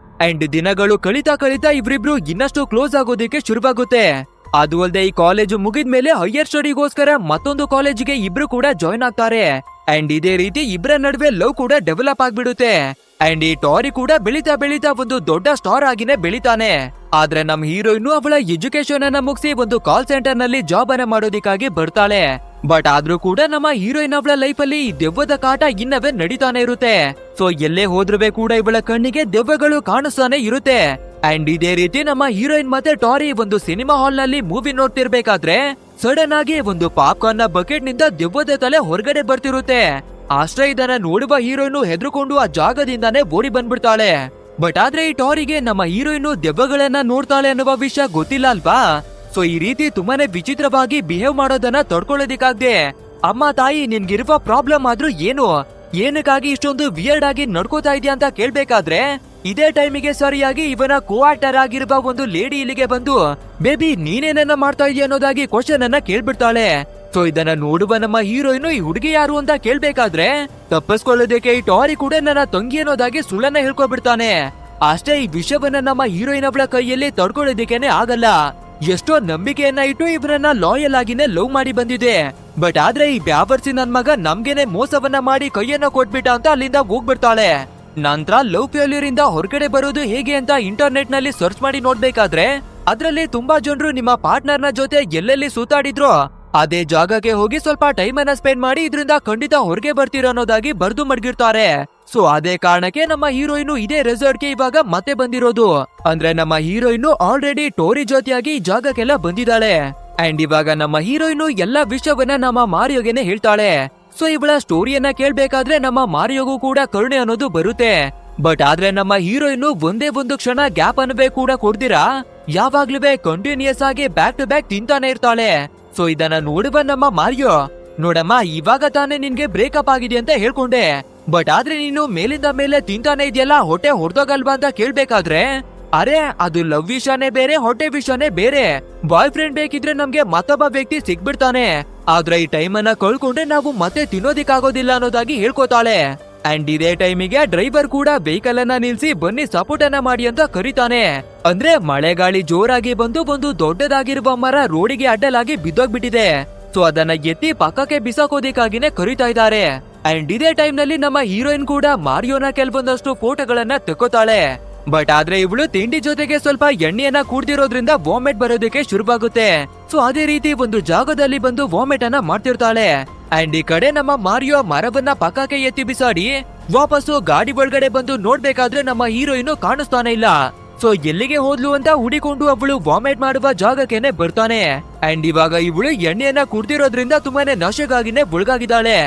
ಅಂಡ್ ದಿನಗಳು ಕಳಿತಾ ಕಳಿತಾ ಇವ್ರಿಬ್ರು ಇನ್ನಷ್ಟು ಕ್ಲೋಸ್ ಆಗೋದಿಕ್ಕೆ ಶುರುವಾಗುತ್ತೆ. ಅದು ಅಲ್ಲದೆ ಈ ಕಾಲೇಜು ಮುಗಿದ್ಮೇಲೆ ಹೈಯರ್ ಸ್ಟಡಿಗೋಸ್ಕರ ಮತ್ತೊಂದು ಕಾಲೇಜಿಗೆ ಇಬ್ರು ಕೂಡ ಜಾಯ್ನ್ ಆಗ್ತಾರೆ. ಅಂಡ್ ಇದೇ ರೀತಿ ಇಬ್ಬರ ನಡುವೆ ಲವ್ ಕೂಡ ಡೆವಲಪ್ ಆಗ್ಬಿಡುತ್ತೆ. ಅಂಡ್ ಈ ಟಾರಿ ಕೂಡ ಬೆಳೀತಾ ಬೆಳೀತಾ ಒಂದು ದೊಡ್ಡ ಸ್ಟಾರ್ ಆಗಿನೇ ಬೆಳಿತಾನೆ. ಆದ್ರೆ ನಮ್ ಹೀರೋಯಿನ್ ಅವಳ ಎಜುಕೇಶನ್ ಅನ್ನ ಮುಗಿಸಿ ಒಂದು ಕಾಲ್ ಸೆಂಟರ್ ನಲ್ಲಿ ಜಾಬ್ ಅನ್ನ ಮಾಡೋದಿಕ್ಕಾಗಿ ಬರ್ತಾಳೆ. ಬಟ್ ಆದ್ರೂ ಕೂಡ ನಮ್ಮ ಹೀರೋಯಿನ್ ಅವಳ ಲೈಫ್ ಅಲ್ಲಿ ಈ ದೆವ್ವದ ಕಾಟ ಇನ್ನವೇ ನಡೀತಾನೆ ಇರುತ್ತೆ. ಸೊ ಎಲ್ಲೇ ಹೋದ್ರೂ ಕೂಡ ಇವಳ ಕಣ್ಣಿಗೆ ದೆವ್ವಗಳು ಕಾಣಿಸ್ತಾನೆ ಇರುತ್ತೆ. ಅಂಡ್ ಇದೇ ರೀತಿ ನಮ್ಮ ಹೀರೋಯಿನ್ ಮತ್ತೆ ಟಾರಿ ಒಂದು ಸಿನಿಮಾ ಹಾಲ್ ನಲ್ಲಿ ಮೂವಿ ನೋಡ್ತಿರ್ಬೇಕಾದ್ರೆ ಸಡನ್ ಆಗಿ ಒಂದು ಪಾಪ್ಕಾರ್ನ್ ನ ಬಕೆಟ್ ನಿಂದ ದೆವ್ವದ ತಲೆ ಹೊರಗಡೆ ಬರ್ತಿರುತ್ತೆ. ಅಷ್ಟೇ ಇದನ್ನ ನೋಡುವ ಹೀರೋಯಿನ್ ಹೆದರ್ಕೊಂಡು ಆ ಜಾಗದಿಂದಾನೇ ಓಡಿ ಬಂದ್ಬಿಡ್ತಾಳೆ. ಬಟ್ ಆದ್ರೆ ಈ ಟಾರಿಗೆ ನಮ್ಮ ಹೀರೋಯಿನ್ ದೆವ್ವಗಳನ್ನ ನೋಡ್ತಾಳೆ ಅನ್ನುವ ವಿಷಯ ಗೊತ್ತಿಲ್ಲ ಅಲ್ವಾ. ಸೊ ಈ ರೀತಿ ತುಂಬಾನೇ ವಿಚಿತ್ರವಾಗಿ ಬಿಹೇವ್ ಮಾಡೋದನ್ನ ತಡ್ಕೊಳ್ಳೋದಿಕ್ಕಾಗ್ದೆ ಅಮ್ಮ ತಾಯಿ ನಿನ್ಗಿರುವ ಪ್ರಾಬ್ಲಮ್ ಆದ್ರೂ ಏನು, ಏನಕ್ಕಾಗಿ ಇಷ್ಟೊಂದು ವಿಯರ್ಡ್ ಆಗಿ ನಡ್ಕೋತಾ ಇದೆಯಾ ಅಂತ ಕೇಳ್ಬೇಕಾದ್ರೆ ಇದೇ ಟೈಮಿಗೆ ಸರಿಯಾಗಿ ಇವನ ಕೋ ಆಕ್ಟರ್ ಆಗಿರುವ ಒಂದು ಲೇಡಿ ಇಲ್ಲಿಗೆ ಬಂದು ಬೇಬಿ ನೀನೇನನ್ನ ಮಾಡ್ತಾ ಇದೀಯ ಅನ್ನೋದಾಗಿ ಕ್ವಶನ್ ಅನ್ನ ಕೇಳ್ಬಿಡ್ತಾಳೆ. ಸೊ ಇದನ್ನ ನೋಡುವ ನಮ್ಮ ಹೀರೋಯಿನ್ ಈ ಹುಡುಗಿ ಯಾರು ಅಂತ ಕೇಳ್ಬೇಕಾದ್ರೆ ತಪ್ಪಿಸ್ಕೊಳ್ಳೋದಕ್ಕೆ ಈ ಟಾರಿ ಕೂಡ ನನ್ನ ತಂಗಿ ಅನ್ನೋದಾಗಿ ಸುಳ್ಳನ್ನ ಹೇಳ್ಕೊಬಿಡ್ತಾನೆ. ಅಷ್ಟೇ ಈ ವಿಷಯವನ್ನ ನಮ್ಮ ಹೀರೋಯಿನ್ ಅವಳ ಕೈಯಲ್ಲಿ ತಡ್ಕೊಳ್ಳೋದಕ್ಕೇನೆ ಆಗಲ್ಲ. ಎಷ್ಟೋ ನಂಬಿಕೆಯನ್ನ ಇಟ್ಟು ಇವರನ್ನ ಲಾಯಲ್ ಆಗಿನೇ ಲವ್ ಮಾಡಿ ಬಂದಿದೆ. ಬಟ್ ಆದ್ರೆ ಈ ಬ್ಯಾಬರ್ಸಿ ನನ್ ಮಗ ನಮ್ಗೆನೆ ಮೋಸವನ್ನ ಮಾಡಿ ಕೈಯನ್ನ ಕೊಟ್ಬಿಟ್ಟ ಅಂತ ಅಲ್ಲಿಂದ ಹೋಗ್ಬಿಡ್ತಾಳೆ. ನಂತರ ಲವ್ ಫೇಲ್ಯೂರ್ ಇಂದ ಹೊರಗಡೆ ಬರೋದು ಹೇಗೆ ಅಂತ ಇಂಟರ್ನೆಟ್ ನಲ್ಲಿ ಸರ್ಚ್ ಮಾಡಿ ನೋಡ್ಬೇಕಾದ್ರೆ ಅದ್ರಲ್ಲಿ ತುಂಬಾ ಜನರು ನಿಮ್ಮ ಪಾರ್ಟ್ನರ್ ನ ಜೊತೆ ಎಲ್ಲೆಲ್ಲಿ ಸುತ್ತಾಡಿದ್ರು ಅದೇ ಜಾಗಕ್ಕೆ ಹೋಗಿ ಸ್ವಲ್ಪ ಟೈಮ್ ಅನ್ನ ಸ್ಪೆಂಡ್ ಮಾಡಿ ಇದರಿಂದ ಖಂಡಿತ ಹೊರಗೆ ಬರ್ತೀರೋ ಅನ್ನೋದಾಗಿ ಬರ್ದು ಮಡ್ಗಿರ್ತಾರೆ. ಸೊ ಅದೇ ಕಾರಣಕ್ಕೆ ನಮ್ಮ ಹೀರೋಯಿನ್ ಇದೇ ರೆಸಾರ್ಟ್ ಗೆ ಇವಾಗ ಮತ್ತೆ ಬಂದಿರೋದು. ಅಂದ್ರೆ ನಮ್ಮ ಹೀರೋಯಿನ್ ಆಲ್ರೆಡಿ ಟೋರಿ ಜೊತೆಯಾಗಿ ಈ ಜಾಗಕ್ಕೆಲ್ಲ ಬಂದಿದ್ದಾಳೆ. ಅಂಡ್ ಇವಾಗ ನಮ್ಮ ಹೀರೋಯಿನ್ ಎಲ್ಲಾ ವಿಷಯವನ್ನ ನಮ್ಮ ಮಾರಿಯೋಗೆನೆ ಹೇಳ್ತಾಳೆ. ಸೊ ಇವಳ ಸ್ಟೋರಿಯನ್ನ ಕೇಳ್ಬೇಕಾದ್ರೆ ನಮ್ಮ ಮಾರಿಯೋಗೂ ಕೂಡ ಕರುಣೆ ಅನ್ನೋದು ಬರುತ್ತೆ. ಬಟ್ ಆದ್ರೆ ನಮ್ಮ ಹೀರೋಯಿನ್ ಒಂದೇ ಒಂದು ಕ್ಷಣ ಗ್ಯಾಪ್ ಅನ್ನವೇ ಕೂಡ ಕೊಡ್ದಿರಾ ಯಾವಾಗ್ಲೂ ಕಂಟಿನ್ಯೂಸ್ ಆಗಿ ಬ್ಯಾಕ್ ಟು ಬ್ಯಾಕ್ ತಿಂತಾನೆ ಇರ್ತಾಳೆ. ಸೊ ಇದನ್ನ ನೋಡುವ ನಮ್ಮ ಮಾರಿಯೋ, ನೋಡಮ್ಮ ಇವಾಗ ತಾನೇ ನಿನ್ಗೆ ಬ್ರೇಕಪ್ ಆಗಿದೆ ಅಂತ ಹೇಳ್ಕೊಂಡೆ, ಬಟ್ ಆದ್ರೆ ನೀನು ಮೇಲಿಂದ ಮೇಲೆ ತಿಂತಾನೆ ಇದೆಯಲ್ಲ ಹೊಟ್ಟೆ ಹೊಡೆದೋಗಲ್ವಾ ಅಂತ ಕೇಳ್ಬೇಕಾದ್ರೆ ಅರೆ ಅದು ಲವ್ ವಿಷಯನೇ ಬೇರೆ ಹೊಟ್ಟೆ ವಿಷಯನೇ ಬೇರೆ. ಬಾಯ್ ಫ್ರೆಂಡ್ ಬೇಕಿದ್ರೆ ನಮ್ಗೆ ಮತ್ತೊಬ್ಬ ವ್ಯಕ್ತಿ ಸಿಗ್ಬಿಡ್ತಾನೆ, ಆದ್ರೆ ಈ ಟೈಮ್ ಅನ್ನ ಕಳ್ಕೊಂಡ್ರೆ ನಾವು ಮತ್ತೆ ತಿನ್ನೋದಿಕ್ಕಾಗೋದಿಲ್ಲ ಅನ್ನೋದಾಗಿ ಹೇಳ್ಕೊತಾಳೆ. ಅಂಡ್ ಇದೇ ಟೈಮಿಗೆ ಡ್ರೈವರ್ ಕೂಡ ವೆಹಿಕಲ್ ಅನ್ನ ನಿಲ್ಸಿ ಬನ್ನಿ ಸಪೋರ್ಟ್ ಅನ್ನ ಮಾಡಿ ಅಂತ ಕರೀತಾನೆ. ಅಂದ್ರೆ ಮಳೆಗಾಳಿ ಜೋರಾಗಿ ಬಂದು ಒಂದು ದೊಡ್ಡದಾಗಿರುವ ಮರ ರೋಡಿಗೆ ಅಡ್ಡಲಾಗಿ ಬಿದ್ದೋಗ್ಬಿಟ್ಟಿದೆ. ಸೊ ಅದನ್ನ ಎತ್ತಿ ಪಕ್ಕಕ್ಕೆ ಬಿಸಾಕೋದಿಕ್ಕಾಗಿನೇ ಕರೀತಾ ಇದ್ದಾರೆ. ಅಂಡ್ ಇದೇ ಟೈಮ್ ನಲ್ಲಿ ನಮ್ಮ ಹೀರೋಯಿನ್ ಕೂಡ ಮಾರಿಯೋನ ಕೆಲವೊಂದಷ್ಟು ಫೋಟೋಗಳನ್ನ ತೆಕ್ಕೋತಾಳೆ. ಬಟ್ ಆದ್ರೆ ಇವಳು ತಿಂಡಿ ಜೊತೆಗೆ ಸ್ವಲ್ಪ ಎಣ್ಣೆಯನ್ನ ಕೂಡ್ದಿರೋದ್ರಿಂದ ವಾಮಿಟ್ ಬರೋದಕ್ಕೆ ಶುರುವಾಗುತ್ತೆ. ಸೊ ಅದೇ ರೀತಿ ಒಂದು ಜಾಗದಲ್ಲಿ ಬಂದು ವಾಮಿಟ್ ಅನ್ನ ಮಾಡ್ತಿರ್ತಾಳೆ. ಅಂಡ್ ಈ ಕಡೆ ನಮ್ಮ ಮಾರಿಯೋ ಮರವನ್ನ ಪಕ್ಕಕ್ಕೆ ಎತ್ತಿ ಬಿಸಾಡಿ ವಾಪಸ್ಸು ಗಾಡಿ ಒಳಗಡೆ ಬಂದು ನೋಡ್ಬೇಕಾದ್ರೆ ನಮ್ಮ ಹೀರೋಯಿನ್ ಕಾಣಿಸ್ತಾನೆ ಇಲ್ಲ. ಸೊ ಎಲ್ಲಿಗೆ ಹೋದ್ಲು ಅಂತ ಹುಡಿಕೊಂಡು ಅವಳು ವಾಮಿಟ್ ಮಾಡುವ ಜಾಗಕ್ಕೇನೆ ಬರ್ತಾನೆ. ಅಂಡ್ ಇವಾಗ ಇವಳು ಎಣ್ಣೆಯನ್ನ ಕುಡ್ದಿರೋದ್ರಿಂದ ತುಂಬಾನೇ ನಶೆಗಾಗಿನೇ ಒಳಗಾಗಿದ್ದಾಳೆ.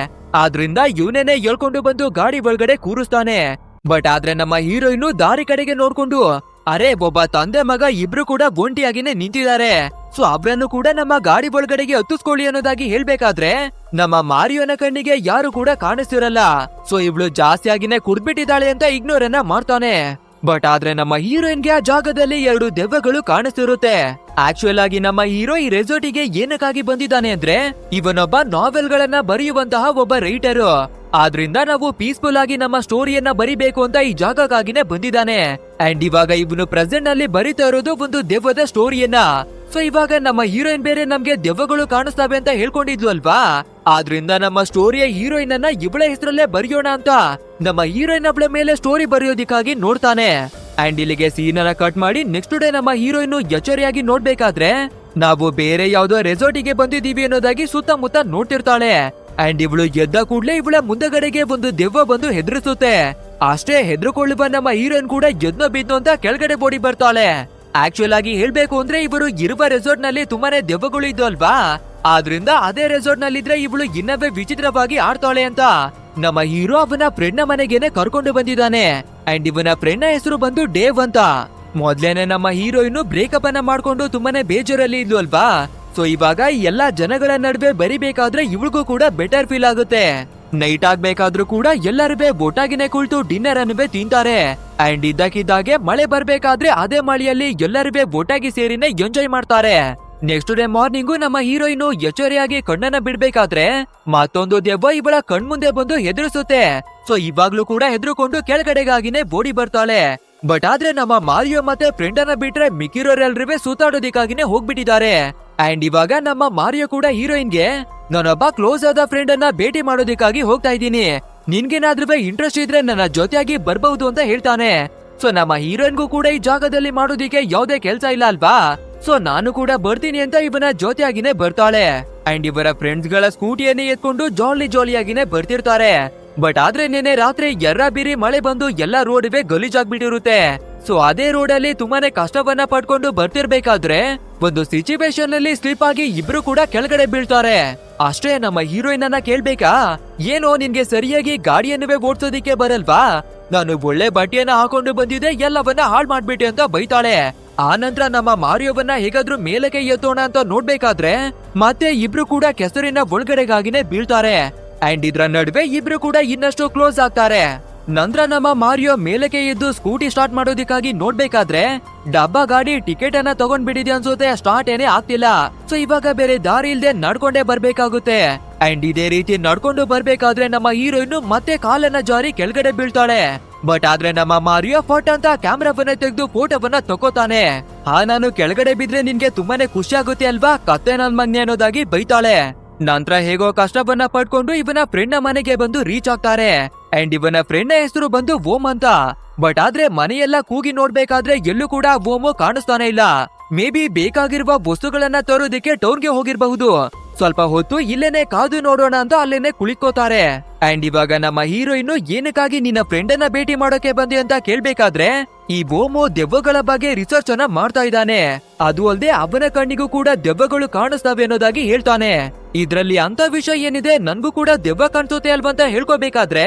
ಆದ್ರಿಂದ ಇವನೇನೆ ಎಳ್ಕೊಂಡು ಬಂದು ಗಾಡಿ ಒಳಗಡೆ ಕೂರಿಸ್ತಾನೆ. ಬಟ್ ಆದ್ರೆ ನಮ್ಮ ಹೀರೋಯಿನ್ ದಾರಿ ಕಡೆಗೆ ನೋಡ್ಕೊಂಡು ಅರೆ ಒಬ್ಬ ತಂದೆ ಮಗ ಇಬ್ರು ಕೂಡ ಒಂಟಿಯಾಗಿನೇ ನಿಂತಿದ್ದಾರೆ. ಸೊ ಅವ್ರನ್ನು ಕೂಡ ನಮ್ಮ ಗಾಡಿ ಒಳಗಡೆಗೆ ಹತ್ತಿಸ್ಕೊಳ್ಳಿ ಅನ್ನೋದಾಗಿ ಹೇಳ್ಬೇಕಾದ್ರೆ ನಮ್ಮ ಮಾರಿಯೋನ ಕಣ್ಣಿಗೆ ಯಾರು ಕೂಡ ಕಾಣಿಸ್ತಿರಲ್ಲ. ಸೊ ಇವಳು ಜಾಸ್ತಿ ಆಗಿನೇ ಕುಡ್ಬಿಟ್ಟಿದ್ದಾಳೆ ಅಂತ ಇಗ್ನೋರ್ ಅನ್ನ ಮಾಡ್ತಾನೆ. ಬಟ್ ಆದ್ರೆ ನಮ್ಮ ಹೀರೋಯಿನ್ಗೆ ಆ ಜಾಗದಲ್ಲಿ 2 ದೆವ್ವಗಳು ಕಾಣಿಸ್ತಿರುತ್ತೆ. ಆಕ್ಚುಯಲ್ ಆಗಿ ನಮ್ಮ ಹೀರೋ ಈ ರೆಸಾರ್ಟಿಗೆ ಏನಕ್ಕಾಗಿ ಬಂದಿದ್ದಾನೆ ಅಂದ್ರೆ ಇವನೊಬ್ಬ ನಾವೆಲ್ ಗಳನ್ನ ಬರೆಯುವಂತಹ ಒಬ್ಬ ರೈಟರ್. ಆದ್ರಿಂದ ನಾವು ಪೀಸ್ಫುಲ್ ಆಗಿ ನಮ್ಮ ಸ್ಟೋರಿಯನ್ನ ಬರಿಬೇಕು ಅಂತ ಈ ಜಾಗಕ್ಕಾಗಿನೇ ಬಂದಿದ್ದಾನೆ. ಅಂಡ್ ಇವಾಗ ಇವನು ಪ್ರೆಸೆಂಟ್ ನಲ್ಲಿ ಬರಿತಾ ಇರೋದು ಒಂದು ದೆವ್ವದ ಸ್ಟೋರಿಯನ್ನ. ಸೊ ಇವಾಗ ನಮ್ಮ ಹೀರೋಯಿನ್ ಬೇರೆ ನಮ್ಗೆ ದೆವ್ವಗಳು ಕಾಣಿಸ್ತವೆ ಅಂತ ಹೇಳ್ಕೊಂಡಿದ್ಲು ಅಲ್ವಾ, ಆದ್ರಿಂದ ನಮ್ಮ ಸ್ಟೋರಿಯ ಹೀರೋಯಿನ್ ಅನ್ನ ಇವಳ ಹೆಸರಲ್ಲೇ ಬರೆಯೋಣ ಅಂತ ನಮ್ಮ ಹೀರೋಯಿನ್ ಅವಳ ಮೇಲೆ ಸ್ಟೋರಿ ಬರೆಯೋದಿಕ್ಕಾಗಿ ನೋಡ್ತಾನೆ. ಅಂಡ್ ಇಲ್ಲಿಗೆ ಸೀನ್ ಅನ್ನ ಕಟ್ ಮಾಡಿ ನೆಕ್ಸ್ಟ್ ಡೇ ನಮ್ಮ ಹೀರೋಯಿನ್ ಎಚ್ಚರಿಯಾಗಿ ನೋಡ್ಬೇಕಾದ್ರೆ ನಾವು ಬೇರೆ ಯಾವ್ದೋ ರೆಸಾರ್ಟಿಗೆ ಬಂದಿದೀವಿ ಅನ್ನೋದಾಗಿ ಸುತ್ತಮುತ್ತ ನೋಡ್ತಿರ್ತಾಳೆ. ಅಂಡ್ ಇವಳು ಎದ್ದ ಕೂಡ್ಲೆ ಇವಳ ಮುಂದಗಡೆಗೆ ಒಂದು ದೆವ್ವ ಬಂದು ಹೆದರಿಸುತ್ತೆ. ಅಷ್ಟೇ ಹೆದರ್ಕೊಳ್ಳುವ ನಮ್ಮ ಹೀರೋಯಿನ್ ಕೂಡ ಎದ್ನೋ ಬಿದ್ನೋ ಅಂತ ಕೆಳಗಡೆ ಬೋಡಿ ಬರ್ತಾಳೆ. ಆಕ್ಚುಯಲ್ ಆಗಿ ಹೇಳ್ಬೇಕು ಅಂದ್ರೆ ಇವರು ಇರುವ ರೆಸಾರ್ಟ್ ನಲ್ಲಿ ತುಂಬಾನೇ ದೆವ್ವಗಳು ಇದ್ದು ಅಲ್ವಾ, ಆದ್ರಿಂದ ಅದೇ ರೆಸಾರ್ಟ್ ನಲ್ಲಿದ್ರೆ ಇವಳು ಇನ್ನವೇ ವಿಚಿತ್ರವಾಗಿ ಆಡ್ತಾಳೆ ಅಂತ ನಮ್ಮ ಹೀರೋ ಅವನ ಫ್ರೆಂಡ್ ನ ಮನೆಗೇನೆ ಕರ್ಕೊಂಡು ಬಂದಿದ್ದಾನೆ. ಅಂಡ್ ಇವನ ಫ್ರೆಂಡ್ ನ ಹೆಸರು ಬಂದು ಡೇವ್ ಅಂತ. ಮೊದ್ಲೇನೆ ನಮ್ಮ ಹೀರೋಯಿನ್ ಬ್ರೇಕಪ್ ಅನ್ನ ಮಾಡ್ಕೊಂಡು ತುಂಬಾನೇ ಬೇಜಾರಲ್ಲಿ ಇದ್ಲು ಅಲ್ವಾ. ಸೊ ಇವಾಗ ಎಲ್ಲಾ ಜನಗಳ ನಡುವೆ ಬರಿಬೇಕಾದ್ರೆ ಇವಳಿಗೂ ಕೂಡ ಬೆಟರ್ ಫೀಲ್ ಆಗುತ್ತೆ. ನೈಟ್ ಆಗ್ಬೇಕಾದ್ರೂ ಕೂಡ ಎಲ್ಲರೂ ಒಟ್ಟಾಗಿನೇ ಕುಳಿತು ಡಿನ್ನರ್ ಅನ್ನವೇ ತಿಂತಾರೆ. ಅಂಡ್ ಇದ್ದಕ್ಕಿದ್ದಾಗೆ ಮಳೆ ಬರ್ಬೇಕಾದ್ರೆ ಅದೇ ಮಳೆಯಲ್ಲಿ ಎಲ್ಲರೂ ಒಟ್ಟಾಗಿ ಸೇರಿನೇ ಎಂಜಾಯ್ ಮಾಡ್ತಾರೆ. ನೆಕ್ಸ್ಟ್ ಡೇ ಮಾರ್ನಿಂಗು ನಮ್ಮ ಹೀರೋಯಿನ್ ಎಚ್ಚರಿಯಾಗಿ ಕಣ್ಣನ್ನ ಬಿಡ್ಬೇಕಾದ್ರೆ ಮತ್ತೊಂದು ದೆವ್ವ ಇವಳ ಕಣ್ಮುಂದೆ ಬಂದು ಹೆದರಿಸುತ್ತೆ. ಸೊ ಇವಾಗ್ಲೂ ಕೂಡ ಹೆದರ್ಕೊಂಡು ಕೆಳಗಡೆಗಾಗಿನೇ ಬೋಡಿ ಬರ್ತಾಳೆ. ಬಟ್ ಆದ್ರೆ ನಮ್ಮ ಮಾರಿಯೋ ಮತ್ತೆ ಫ್ರೆಂಡ್ ಅನ್ನ ಬಿಟ್ರೆ ಮಿಕ್ಕಿರೋರೆಲ್ರೂ ಸುತ್ತಾಡೋದಿಕ್ಕಾಗಿನೇ ಹೋಗ್ಬಿಟ್ಟಿದ್ದಾರೆ. ಅಂಡ್ ಇವಾಗ ನಮ್ಮ ಮಾರಿಯೋ ಕೂಡ ಹೀರೋಯಿನ್ಗೆ ನಾನೊಬ್ಬ ಕ್ಲೋಸ್ ಆದ ಫ್ರೆಂಡ್ ಅನ್ನ ಭೇಟಿ ಮಾಡೋದಿಕ್ಕಾಗಿ ಹೋಗ್ತಾ ಇದ್ದೀನಿ, ನಿನ್ಗೇನಾದ್ರೂ ಇಂಟ್ರೆಸ್ಟ್ ಇದ್ರೆ ನನ್ನ ಜೊತೆಯಾಗಿ ಬರ್ಬಹುದು ಅಂತ ಹೇಳ್ತಾನೆ. ಸೊ ನಮ್ಮ ಹೀರೋಯಿನ್ಗೂ ಕೂಡ ಈ ಜಾಗದಲ್ಲಿ ಮಾಡೋದಿಕ್ಕೆ ಯಾವ್ದೇ ಕೆಲ್ಸ ಇಲ್ಲ ಅಲ್ವಾ, ಸೊ ನಾನು ಕೂಡ ಬರ್ತೀನಿ ಅಂತ ಇವನ ಜೊತೆಯಾಗಿನೇ ಬರ್ತಾಳೆ. ಅಂಡ್ ಇವರ ಫ್ರೆಂಡ್ಸ್ ಗಳ ಸ್ಕೂಟಿಯನ್ನೇ ಎತ್ಕೊಂಡು ಜಾಲಿಯಾಗಿನೇ ಬರ್ತಿರ್ತಾರೆ. ಬಟ್ ಆದ್ರೆ ನೆನೆ ರಾತ್ರಿ ಎರ್ರ ಬೀರಿ ಮಳೆ ಬಂದು ಎಲ್ಲಾ ರೋಡ್ವೇ ಗಲೀಜಾಗ್ಬಿಟ್ಟಿರುತ್ತೆ. ಸೊ ಅದೇ ರೋಡ್ ಅಲ್ಲಿ ತುಂಬಾನೇ ಕಷ್ಟವನ್ನ ಪಡ್ಕೊಂಡು ಬರ್ತಿರ್ಬೇಕಾದ್ರೆ ಒಂದು ಸಿಚುವೇಶನ್ ಅಲ್ಲಿ ಸ್ಲಿಪ್ ಆಗಿ ಇಬ್ರು ಕೂಡ ಕೆಳಗಡೆ ಬೀಳ್ತಾರೆ. ಅಷ್ಟೇ ನಮ್ಮ ಹೀರೋಯಿನ್ ಅನ್ನ ಕೇಳ್ಬೇಕಾ, ಏನೋ ನಿನ್ಗೆ ಸರಿಯಾಗಿ ಗಾಡಿಯನ್ನುವೇ ಓಡ್ಸೋದಿಕ್ಕೆ ಬರಲ್ವಾ, ನಾನು ಒಳ್ಳೆ ಬಟ್ಟೆಯನ್ನ ಹಾಕೊಂಡು ಬಂದಿದ್ದೆ ಎಲ್ಲವನ್ನ ಹಾಳ್ ಮಾಡ್ಬಿಟ್ಟೆ ಅಂತ ಬೈತಾಳೆ. ಆ ನಂತರ ನಮ್ಮ ಮಾರಿಯೋವನ್ನ ಹೇಗಾದ್ರೂ ಮೇಲಕ್ಕೆ ಎತ್ತೋಣ ಅಂತ ನೋಡ್ಬೇಕಾದ್ರೆ ಮತ್ತೆ ಇಬ್ರು ಕೂಡ ಕೆಸರಿನ ಒಳಗಡೆಗಾಗಿನೇ ಬೀಳ್ತಾರೆ. ಅಂಡ್ ಇದ್ರ ನಡುವೆ ಇಬ್ರು ಕೂಡ ಇನ್ನಷ್ಟು ಕ್ಲೋಸ್ ಆಗ್ತಾರೆ. ನಂತರ ನಮ್ಮ ಮಾರಿಯೋ ಮೇಲಕ್ಕೆ ಎದ್ದು ಸ್ಕೂಟಿ ಸ್ಟಾರ್ಟ್ ಮಾಡೋದಿಕ್ಕಾಗಿ ನೋಡ್ಬೇಕಾದ್ರೆ ಡಬ್ಬಾ ಗಾಡಿ ಟಿಕೆಟ್ ಅನ್ನ ತಗೊಂಡ್ಬಿಟ್ಟಿದೆ ಅನ್ಸುತ್ತೆ, ಸ್ಟಾರ್ಟ್ ಏನೇ ಆಗ್ತಿಲ್ಲ. ಸೊ ಇವಾಗ ಬೇರೆ ದಾರಿ ಇಲ್ದೆ ನಡ್ಕೊಂಡೇ ಬರ್ಬೇಕಾಗುತ್ತೆ. ಅಂಡ್ ಇದೇ ರೀತಿ ನಡ್ಕೊಂಡು ಬರ್ಬೇಕಾದ್ರೆ ನಮ್ಮ ಹೀರೋಯಿನ್ ಮತ್ತೆ ಕಾಲನ್ನ ಜಾರಿ ಕೆಳಗಡೆ ಬೀಳ್ತಾಳೆ. ಬಟ್ ಆದ್ರೆ ನಮ್ಮ ಮಾರಿಯೋ ಫಟ್ ಅಂತ ಕ್ಯಾಮ್ರಾವನ್ನ ತೆಗೆದು ಫೋಟೋವನ್ನ ತಗೋತಾನೆ. ನಾನು ಕೆಳಗಡೆ ಬಿದ್ರೆ ನಿನ್ಗೆ ತುಂಬಾನೇ ಖುಷಿ ಆಗುತ್ತೆ ಅಲ್ವಾ, ಕತ್ತೆ ನನ್ ಮನೆ ಅನ್ನೋದಾಗಿ ಬೈತಾಳೆ. ನಂತರ ಹೇಗೋ ಕಷ್ಟವನ್ನ ಪಡ್ಕೊಂಡು ಇವನ ಫ್ರೆಂಡ್ ನ ಮನೆಗೆ ಬಂದು ರೀಚ್ ಆಗ್ತಾರೆ. ಅಂಡ್ ಇವನ ಫ್ರೆಂಡ್ ನ ಹೆಸರು ಬಂದು ಓಮ್ ಅಂತ. ಬಟ್ ಆದ್ರೆ ಮನೆಯೆಲ್ಲ ಕೂಗಿ ನೋಡ್ಬೇಕಾದ್ರೆ ಎಲ್ಲೂ ಕೂಡ ಓಮು ಕಾಣಿಸ್ತಾನೆ ಇಲ್ಲ. ಮೇ ಬಿ ಬೇಕಾಗಿರುವ ವಸ್ತುಗಳನ್ನ ತರೋದಿಕ್ಕೆ ಟೌನ್ಗೆ ಹೋಗಿರ್ಬಹುದು. ಸ್ವಲ್ಪ ಹೊತ್ತು ಇಲ್ಲೇನೆ ಕಾದು ನೋಡೋಣ ಅಂತ ಅಲ್ಲೇನೆ ಕುಳಿತೋತಾರೆ. ಅಂಡ್ ಇವಾಗ ನಮ್ಮ ಹೀರೋಯಿನ್ ಏನಕ್ಕಾಗಿ ನಿನ್ನ ಫ್ರೆಂಡ್ ಅನ್ನ ಭೇಟಿ ಮಾಡೋಕೆ ಬಂದೆ ಅಂತ ಕೇಳ್ಬೇಕಾದ್ರೆ ಈ ಓಮು ದೆವ್ವಗಳ ಬಗ್ಗೆ ರಿಸರ್ಚ್ ಅನ್ನ ಮಾಡ್ತಾ ಇದ್ದಾನೆ. ಅದು ಅಲ್ಲದೆ ಅವನ ಕಣ್ಣಿಗೂ ಕೂಡ ದೆವ್ವಗಳು ಕಾಣಿಸ್ತವೆ ಅನ್ನೋದಾಗಿ ಹೇಳ್ತಾನೆ. ಇದ್ರಲ್ಲಿ ಅಂತ ವಿಷಯ ಏನಿದೆ, ನನ್ಗೂ ಕೂಡ ದೆವ್ವ ಕಾಣಿಸುತ್ತೆ ಅಲ್ವಂತ ಹೇಳ್ಕೋಬೇಕಾದ್ರೆ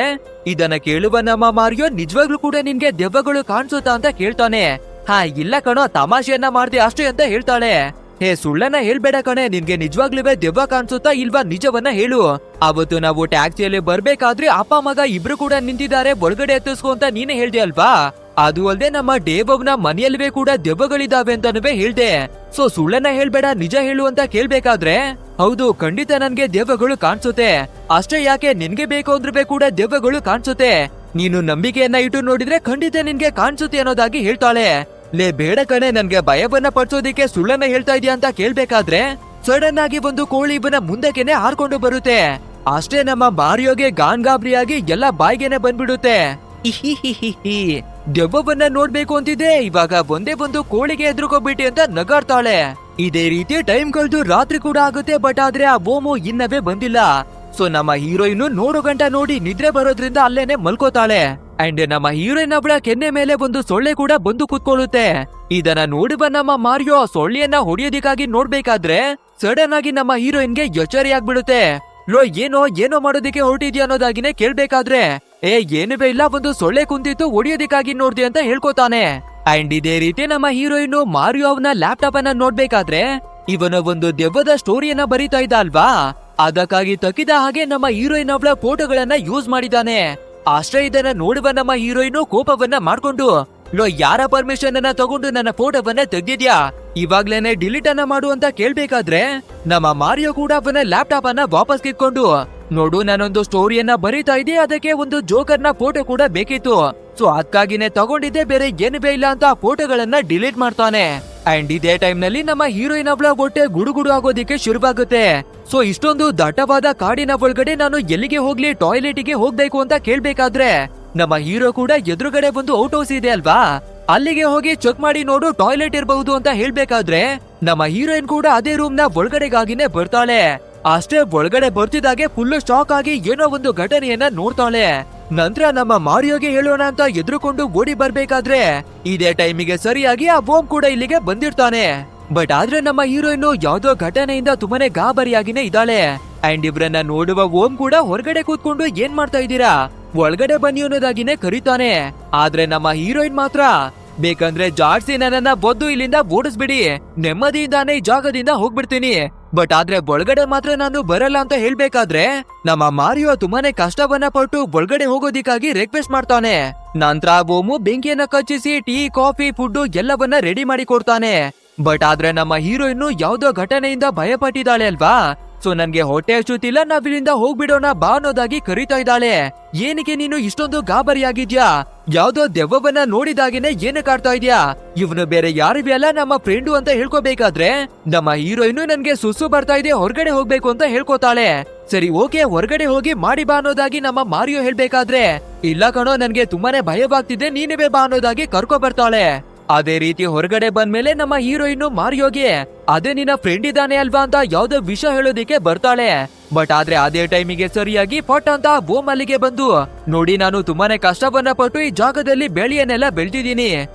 ಇದನ್ನ ಕೇಳುವ ನಮ್ಮ ಮಾರಿಯೋ ನಿಜವಾಗ್ಲೂ ಕೂಡ ನಿನ್ಗೆ ದೆವ್ವಗಳು ಕಾಣಿಸುತ್ತಾ ಅಂತ ಕೇಳ್ತಾನೆ. ಇಲ್ಲ ಕಣೋ, ತಮಾಷೆಯನ್ನ ಮಾಡ್ದೆ ಅಷ್ಟೇ ಅಂತ ಹೇಳ್ತಾಳೆ. ಸುಳ್ಳನ್ನ ಹೇಳ್ಬೇಡ ಕಣೆ, ನಿನ್ಗೆ ನಿಜವಾಗ್ಲೂ ದೆವ್ವ ಕಾಣಿಸುತ್ತಾ ಇಲ್ವಾ, ನಿಜವನ್ನ ಹೇಳು. ಅವತ್ತು ನಾವು ಟ್ಯಾಕ್ಸಿಯಲ್ಲಿ ಬರ್ಬೇಕಾದ್ರೆ ಅಪ್ಪ ಮಗ ಇಬ್ರು ಕೂಡ ನಿಂತಿದ್ದಾರೆ, ಒಳಗಡೆ ಎತ್ತಿಸ್ಕೊ ಅಂತ ನೀನೇ ಹೇಳ್ದೆ ಅಲ್ವಾ. ಅದು ಅಲ್ಲದೆ ನಮ್ಮ ಡೇಬವ್ನ ಮನೆಯಲ್ವೇ ಕೂಡ ದೆವ್ವಗಳಿದಾವೆ ಅಂತಾನುವೆ ಹೇಳ್ದೆ. ಸೊ ಸುಳ್ಳನ್ನ ಹೇಳ್ಬೇಡ, ನಿಜ ಹೇಳು ಅಂತ ಕೇಳ್ಬೇಕಾದ್ರೆ ಹೌದು ಖಂಡಿತ ನನ್ಗೆ ದೆವ್ವಗಳು ಕಾಣಿಸುತ್ತೆ, ಅಷ್ಟೇ ಯಾಕೆ ನಿನ್ಗೆ ಬೇಕು ಅಂದ್ರೂ ಕೂಡ ದೆವ್ವಗಳು ಕಾಣಿಸುತ್ತೆ, ನೀನು ನಂಬಿಕೆಯನ್ನ ಇಟ್ಟು ನೋಡಿದ್ರೆ ಖಂಡಿತ ನಿನ್ಗೆ ಕಾಣಿಸುತ್ತೆ ಅನ್ನೋದಾಗಿ ಹೇಳ್ತಾಳೆ. ಬೇಡ ಕಣೆ, ನನ್ಗೆ ಭಯವನ್ನ ಪಡಿಸೋದಿಕ್ಕೆ ಸುಳ್ಳನ್ನ ಹೇಳ್ತಾ ಇದೀಯ ಅಂತ ಕೇಳ್ಬೇಕಾದ್ರೆ ಸಡನ್ ಆಗಿ ಒಂದು ಕೋಳಿ ಇವನ ಮುಂದಕ್ಕೆನೆ ಹಾರ್ಕೊಂಡು ಬರುತ್ತೆ. ಅಷ್ಟೇ ನಮ್ಮ ಮಾರಿಯೋಗೆ ಗಾನ್ಗಾಬ್ರಿಯಾಗಿ ಎಲ್ಲ ಬಾಯಿಗೆನೆ ಬಂದ್ಬಿಡುತ್ತೆ. ದೆವ್ವವನ್ನ ನೋಡ್ಬೇಕು ಅಂತಿದೆ, ಇವಾಗ ಒಂದೇ ಒಂದು ಕೋಳಿಗೆ ಎದುರುಕೋಬಿಟ್ಟಿ ಅಂತ ನಗಾಡ್ತಾಳೆ. ಇದೇ ರೀತಿ ಟೈಮ್ ಕಳೆದು ರಾತ್ರಿ ಕೂಡ ಆಗುತ್ತೆ. ಬಟ್ ಆದ್ರೆ ಆ ಓಮು ಇನ್ನವೇ ಬಂದಿಲ್ಲ. ಸೊ ನಮ್ಮ ಹೀರೋಯಿನ್ ನೋಡೋ ಗಂಟ ನೋಡಿ ನಿದ್ರೆ ಬರೋದ್ರಿಂದ ಅಲ್ಲೇನೆ ಮಲ್ಕೋತಾಳೆ. ಅಂಡ್ ನಮ್ಮ ಹೀರೋಯಿನ್ ಅವಳ ಕೆನ್ನೆ ಮೇಲೆ ಒಂದು ಸೊಳ್ಳೆ ಕೂಡ ಬಂದು ಕುತ್ಕೊಳ್ಳುತ್ತೆ. ಇದನ್ನ ನೋಡುವ ನಮ್ಮ ಮಾರಿಯೋ ಸೊಳ್ಳೆಯನ್ನ ಹೊಡೆಯೋದಿಕ್ಕಾಗಿ ನೋಡ್ಬೇಕಾದ್ರೆ ಸಡನ್ ಆಗಿ ನಮ್ಮ ಹೀರೋಯಿನ್ಗೆ ಎಚ್ಚರಿಯಾಗ್ಬಿಡುತ್ತೆ. ಏನೋ ಮಾಡೋದಿಕ್ಕೆ ಹೊರಟಿದ್ಯಾ ಅನ್ನೋದಾಗಿನೇ ಕೇಳ್ಬೇಕಾದ್ರೆ ಏನುವೇ ಇಲ್ಲ, ಒಂದು ಸೊಳ್ಳೆ ಕುಂತಿತ್ತು ಹೊಡಿಯೋದಿಕ್ಕಾಗಿ ನೋಡ್ದೆ ಅಂತ ಹೇಳ್ಕೊತಾನೆ. ಅಂಡ್ ಇದೇ ರೀತಿ ನಮ್ಮ ಹೀರೋಯಿನ್ ಮಾರಿಯೋ ಅವನ ಲ್ಯಾಪ್ಟಾಪ್ ಅನ್ನ ನೋಡ್ಬೇಕಾದ್ರೆ ಇವನ ಒಂದು ದೆವ್ವದ ಸ್ಟೋರಿಯನ್ನ ಬರೀತಾ ಇದ್ದ ಅಲ್ವಾ, ಅದಕ್ಕಾಗಿ ತಕ್ಕಿದ ಹಾಗೆ ನಮ್ಮ ಹೀರೋಯಿನ್ ಅವಳ ಫೋಟೋಗಳನ್ನ ಯೂಸ್ ಮಾಡಿದಾನೆ. ಅಷ್ಟೇ ಇದನ್ನ ನೋಡುವ ನಮ್ಮ ಹೀರೋಯಿನ್ ಕೋಪವನ್ನ ಮಾಡ್ಕೊಂಡು ಯಾರ ಪರ್ಮಿಷನ್ ಅನ್ನ ತಗೊಂಡು ನನ್ನ ಫೋಟೋವನ್ನ ತೆಗ್ದಿದ್ಯಾ, ಇವಾಗ್ಲೇನೆ ಡಿಲೀಟ್ ಅನ್ನ ಮಾಡು ಅಂತ ಕೇಳ್ಬೇಕಾದ್ರೆ ನಮ್ಮ ಮಾರಿಯೋ ಕೂಡ ಅವನ ಲ್ಯಾಪ್ಟಾಪ್ ಅನ್ನ ವಾಪಸ್ ಕಿತ್ಕೊಂಡು ನೋಡು, ನಾನೊಂದು ಸ್ಟೋರಿಯನ್ನ ಬರೀತಾ ಇದ್ದೆ, ಅದಕ್ಕೆ ಒಂದು ಜೋಕರ್ನ ಫೋಟೋ ಕೂಡ ಬೇಕಿತ್ತು, ಸೊ ಅದಕ್ಕಾಗಿನೇ ತಗೊಂಡಿದ್ದೆ, ಬೇರೆ ಏನುವೇ ಇಲ್ಲ ಅಂತ ಫೋಟೋಗಳನ್ನ ಡಿಲೀಟ್ ಮಾಡ್ತಾನೆ. ಅಂಡ್ ಇದೇ ಟೈಮ್ ನಲ್ಲಿ ನಮ್ಮ ಹೀರೋಯಿನ್ ಅವಳ ಹೊಟ್ಟೆ ಗುಡುಗುಡು ಆಗೋದಿಕ್ಕೆ ಶುರುವಾಗುತ್ತೆ. ಸೊ ಇಷ್ಟೊಂದು ದಟ್ಟವಾದ ಕಾಡಿನ ಒಳಗಡೆ ನಾನು ಎಲ್ಲಿಗೆ ಹೋಗ್ಲಿ, ಟಾಯ್ಲೆಟ್ಗೆ ಹೋಗ್ಬೇಕು ಅಂತ ಕೇಳ್ಬೇಕಾದ್ರೆ ನಮ್ಮ ಹೀರೋ ಕೂಡ ಎದುರುಗಡೆ ಒಂದು ಔಟ್ ಹೌಸ್ ಇದೆ ಅಲ್ವಾ, ಅಲ್ಲಿಗೆ ಹೋಗಿ ಚೆಕ್ ಮಾಡಿ ನೋಡು ಟಾಯ್ಲೆಟ್ ಇರಬಹುದು ಅಂತ ಹೇಳ್ಬೇಕಾದ್ರೆ ನಮ್ಮ ಹೀರೋಯಿನ್ ಕೂಡ ಅದೇ ರೂಮ್ ನ ಒಳಗಡೆಗಾಗಿನೇ ಬರ್ತಾಳೆ. ಅಷ್ಟೇ ಒಳಗಡೆ ಬರ್ತಿದ್ದಾಗೆ ಫುಲ್ ಶಾಕ್ ಆಗಿ ಏನೋ ಒಂದು ಘಟನೆಯನ್ನ ನೋಡ್ತಾಳೆ. ನಂತರ ನಮ್ಮ ಮಾರಿಯೋಗೆ ಹೇಳೋಣ ಅಂತ ಎದುರುಕೊಂಡು ಓಡಿ ಬರ್ಬೇಕಾದ್ರೆ ಇದೇ ಟೈಮಿಗೆ ಸರಿಯಾಗಿ ಆ ಓಮ್ ಕೂಡ ಇಲ್ಲಿಗೆ ಬಂದಿರ್ತಾನೆ. ಬಟ್ ಆದ್ರೆ ನಮ್ಮ ಹೀರೋಯಿನ್ ಯಾವ್ದೋ ಘಟನೆಯಿಂದ ತುಂಬಾನೇ ಗಾಬರಿಯಾಗಿನೇ ಇದ್ದಾಳೆ. ಅಂಡ್ ಇವ್ರನ್ನ ನೋಡುವ ಓಮ್ ಕೂಡ ಹೊರಗಡೆ ಕೂತ್ಕೊಂಡು ಏನ್ ಮಾಡ್ತಾ ಇದ್ದೀರಾ, ಒಳಗಡೆ ಬನ್ನಿ ಅನ್ನೋದಾಗಿನೇ ಕರೀತಾನೆ. ಆದ್ರೆ ನಮ್ಮ ಹೀರೋಯಿನ್ ಮಾತ್ರ ಬೇಕಂದ್ರೆ ಜಾಡ್ಸಿ ನನ್ನನ್ನ ಬೊದ್ದು ಇಲ್ಲಿಂದ ಓಡಿಸ್ಬಿಡಿ, ನೆಮ್ಮದಿಯಿಂದಾನೇ ಈ ಜಾಗದಿಂದ ಹೋಗ್ಬಿಡ್ತೀನಿ, ಬಟ್ ಆದ್ರೆ ಒಳಗಡೆ ಮಾತ್ರ ನಾನು ಬರಲ್ಲ ಅಂತ ಹೇಳ್ಬೇಕಾದ್ರೆ ನಮ್ಮ ಮಾರಿಯೋ ತುಂಬಾನೇ ಕಷ್ಟವನ್ನ ಪಟ್ಟು ಒಳಗಡೆ ಹೋಗೋದಿಕ್ಕಾಗಿ ರಿಕ್ವೆಸ್ಟ್ ಮಾಡ್ತಾನೆ. ನಂತರ ಓಮು ಬೆಂಕಿಯನ್ನ ಕಚ್ಚಿಸಿ ಟೀ ಕಾಫಿ ಫುಡ್ ಎಲ್ಲವನ್ನ ರೆಡಿ ಮಾಡಿ ಕೊಡ್ತಾನೆ. ಬಟ್ ಆದ್ರೆ ನಮ್ಮ ಹೀರೋಯಿನ್ ಯಾವ್ದೋ ಘಟನೆಯಿಂದ ಭಯ ಪಟ್ಟಿದ್ದಾಳೆ ಅಲ್ವಾ, ಸೊ ನನ್ಗೆ ಹೊಟ್ಟೆ ಹಚ್ಚುತ್ತಿಲ್ಲ, ನಾವಿಲ್ಲಿಂದ ಹೋಗ್ಬಿಡೋಣ ಬಾ ಅನ್ನೋದಾಗಿ ಕರೀತಾ ಇದ್ದಾಳೆ. ಏನಕ್ಕೆ ನೀನು ಇಷ್ಟೊಂದು ಗಾಬರಿಯಾಗಿದ್ಯಾ, ಯಾವ್ದೋ ದೆವ್ವವನ್ನ ನೋಡಿದಾಗೇನೆ ಏನಕ್ಕೆ ಆಡ್ತಾ ಇದ್ಯಾ, ಇವನು ಬೇರೆ ಯಾರಿವೆ ಅಲ್ಲ ನಮ್ಮ ಫ್ರೆಂಡು ಅಂತ ಹೇಳ್ಕೋಬೇಕಾದ್ರೆ ನಮ್ಮ ಹೀರೋಯಿನ್ ನನ್ಗೆ ಸುಸ್ಸು ಬರ್ತಾ ಇದೆ, ಹೊರಗಡೆ ಹೋಗ್ಬೇಕು ಅಂತ ಹೇಳ್ಕೊತಾಳೆ. ಸರಿ ಓಕೆ ಹೊರಗಡೆ ಹೋಗಿ ಮಾಡಿ ಬಾ ಅನ್ನೋದಾಗಿ ನಮ್ಮ ಮಾರಿಯೋ ಹೇಳ್ಬೇಕಾದ್ರೆ ಇಲ್ಲ ಕಣೋ ನನ್ಗೆ ತುಂಬಾನೇ ಭಯವಾಗ್ತಿದೆ, ನೀನುವೇ ಬಾ ಅನ್ನೋದಾಗಿ ಕರ್ಕೊ ಬರ್ತಾಳೆ. ಅದೇ ರೀತಿ ಹೊರಗಡೆ ಬಂದ್ಮೇಲೆ ನಮ್ಮ ಹೀರೋಯಿನ್ ಮಾರಿಯೋಗೆ ಅದೇ ನಿನ್ನ ಫ್ರೆಂಡ್ ಇದ್ದಾನೆ ಅಲ್ವಾ ಅಂತ ಯಾವ್ದೋ ವಿಷಯ ಹೇಳೋದಿಕ್ಕೆ ಬರ್ತಾಳೆ. ಬಟ್ ಆದ್ರೆ ಅದೇ ಟೈಮಿಗೆ ಸರಿಯಾಗಿ ಪಟ್ ಅಂತ ಓಂ ಅಲ್ಲಿಗೆ ಬಂದು, ನೋಡಿ ನಾನು ತುಂಬಾನೇ ಕಷ್ಟವನ್ನ ಪಟ್ಟು ಈ ಜಾಗದಲ್ಲಿ ಬೆಳೆಯನ್ನೆಲ್ಲ ಬೆಳ್ತಿದ್ದೀನಿ,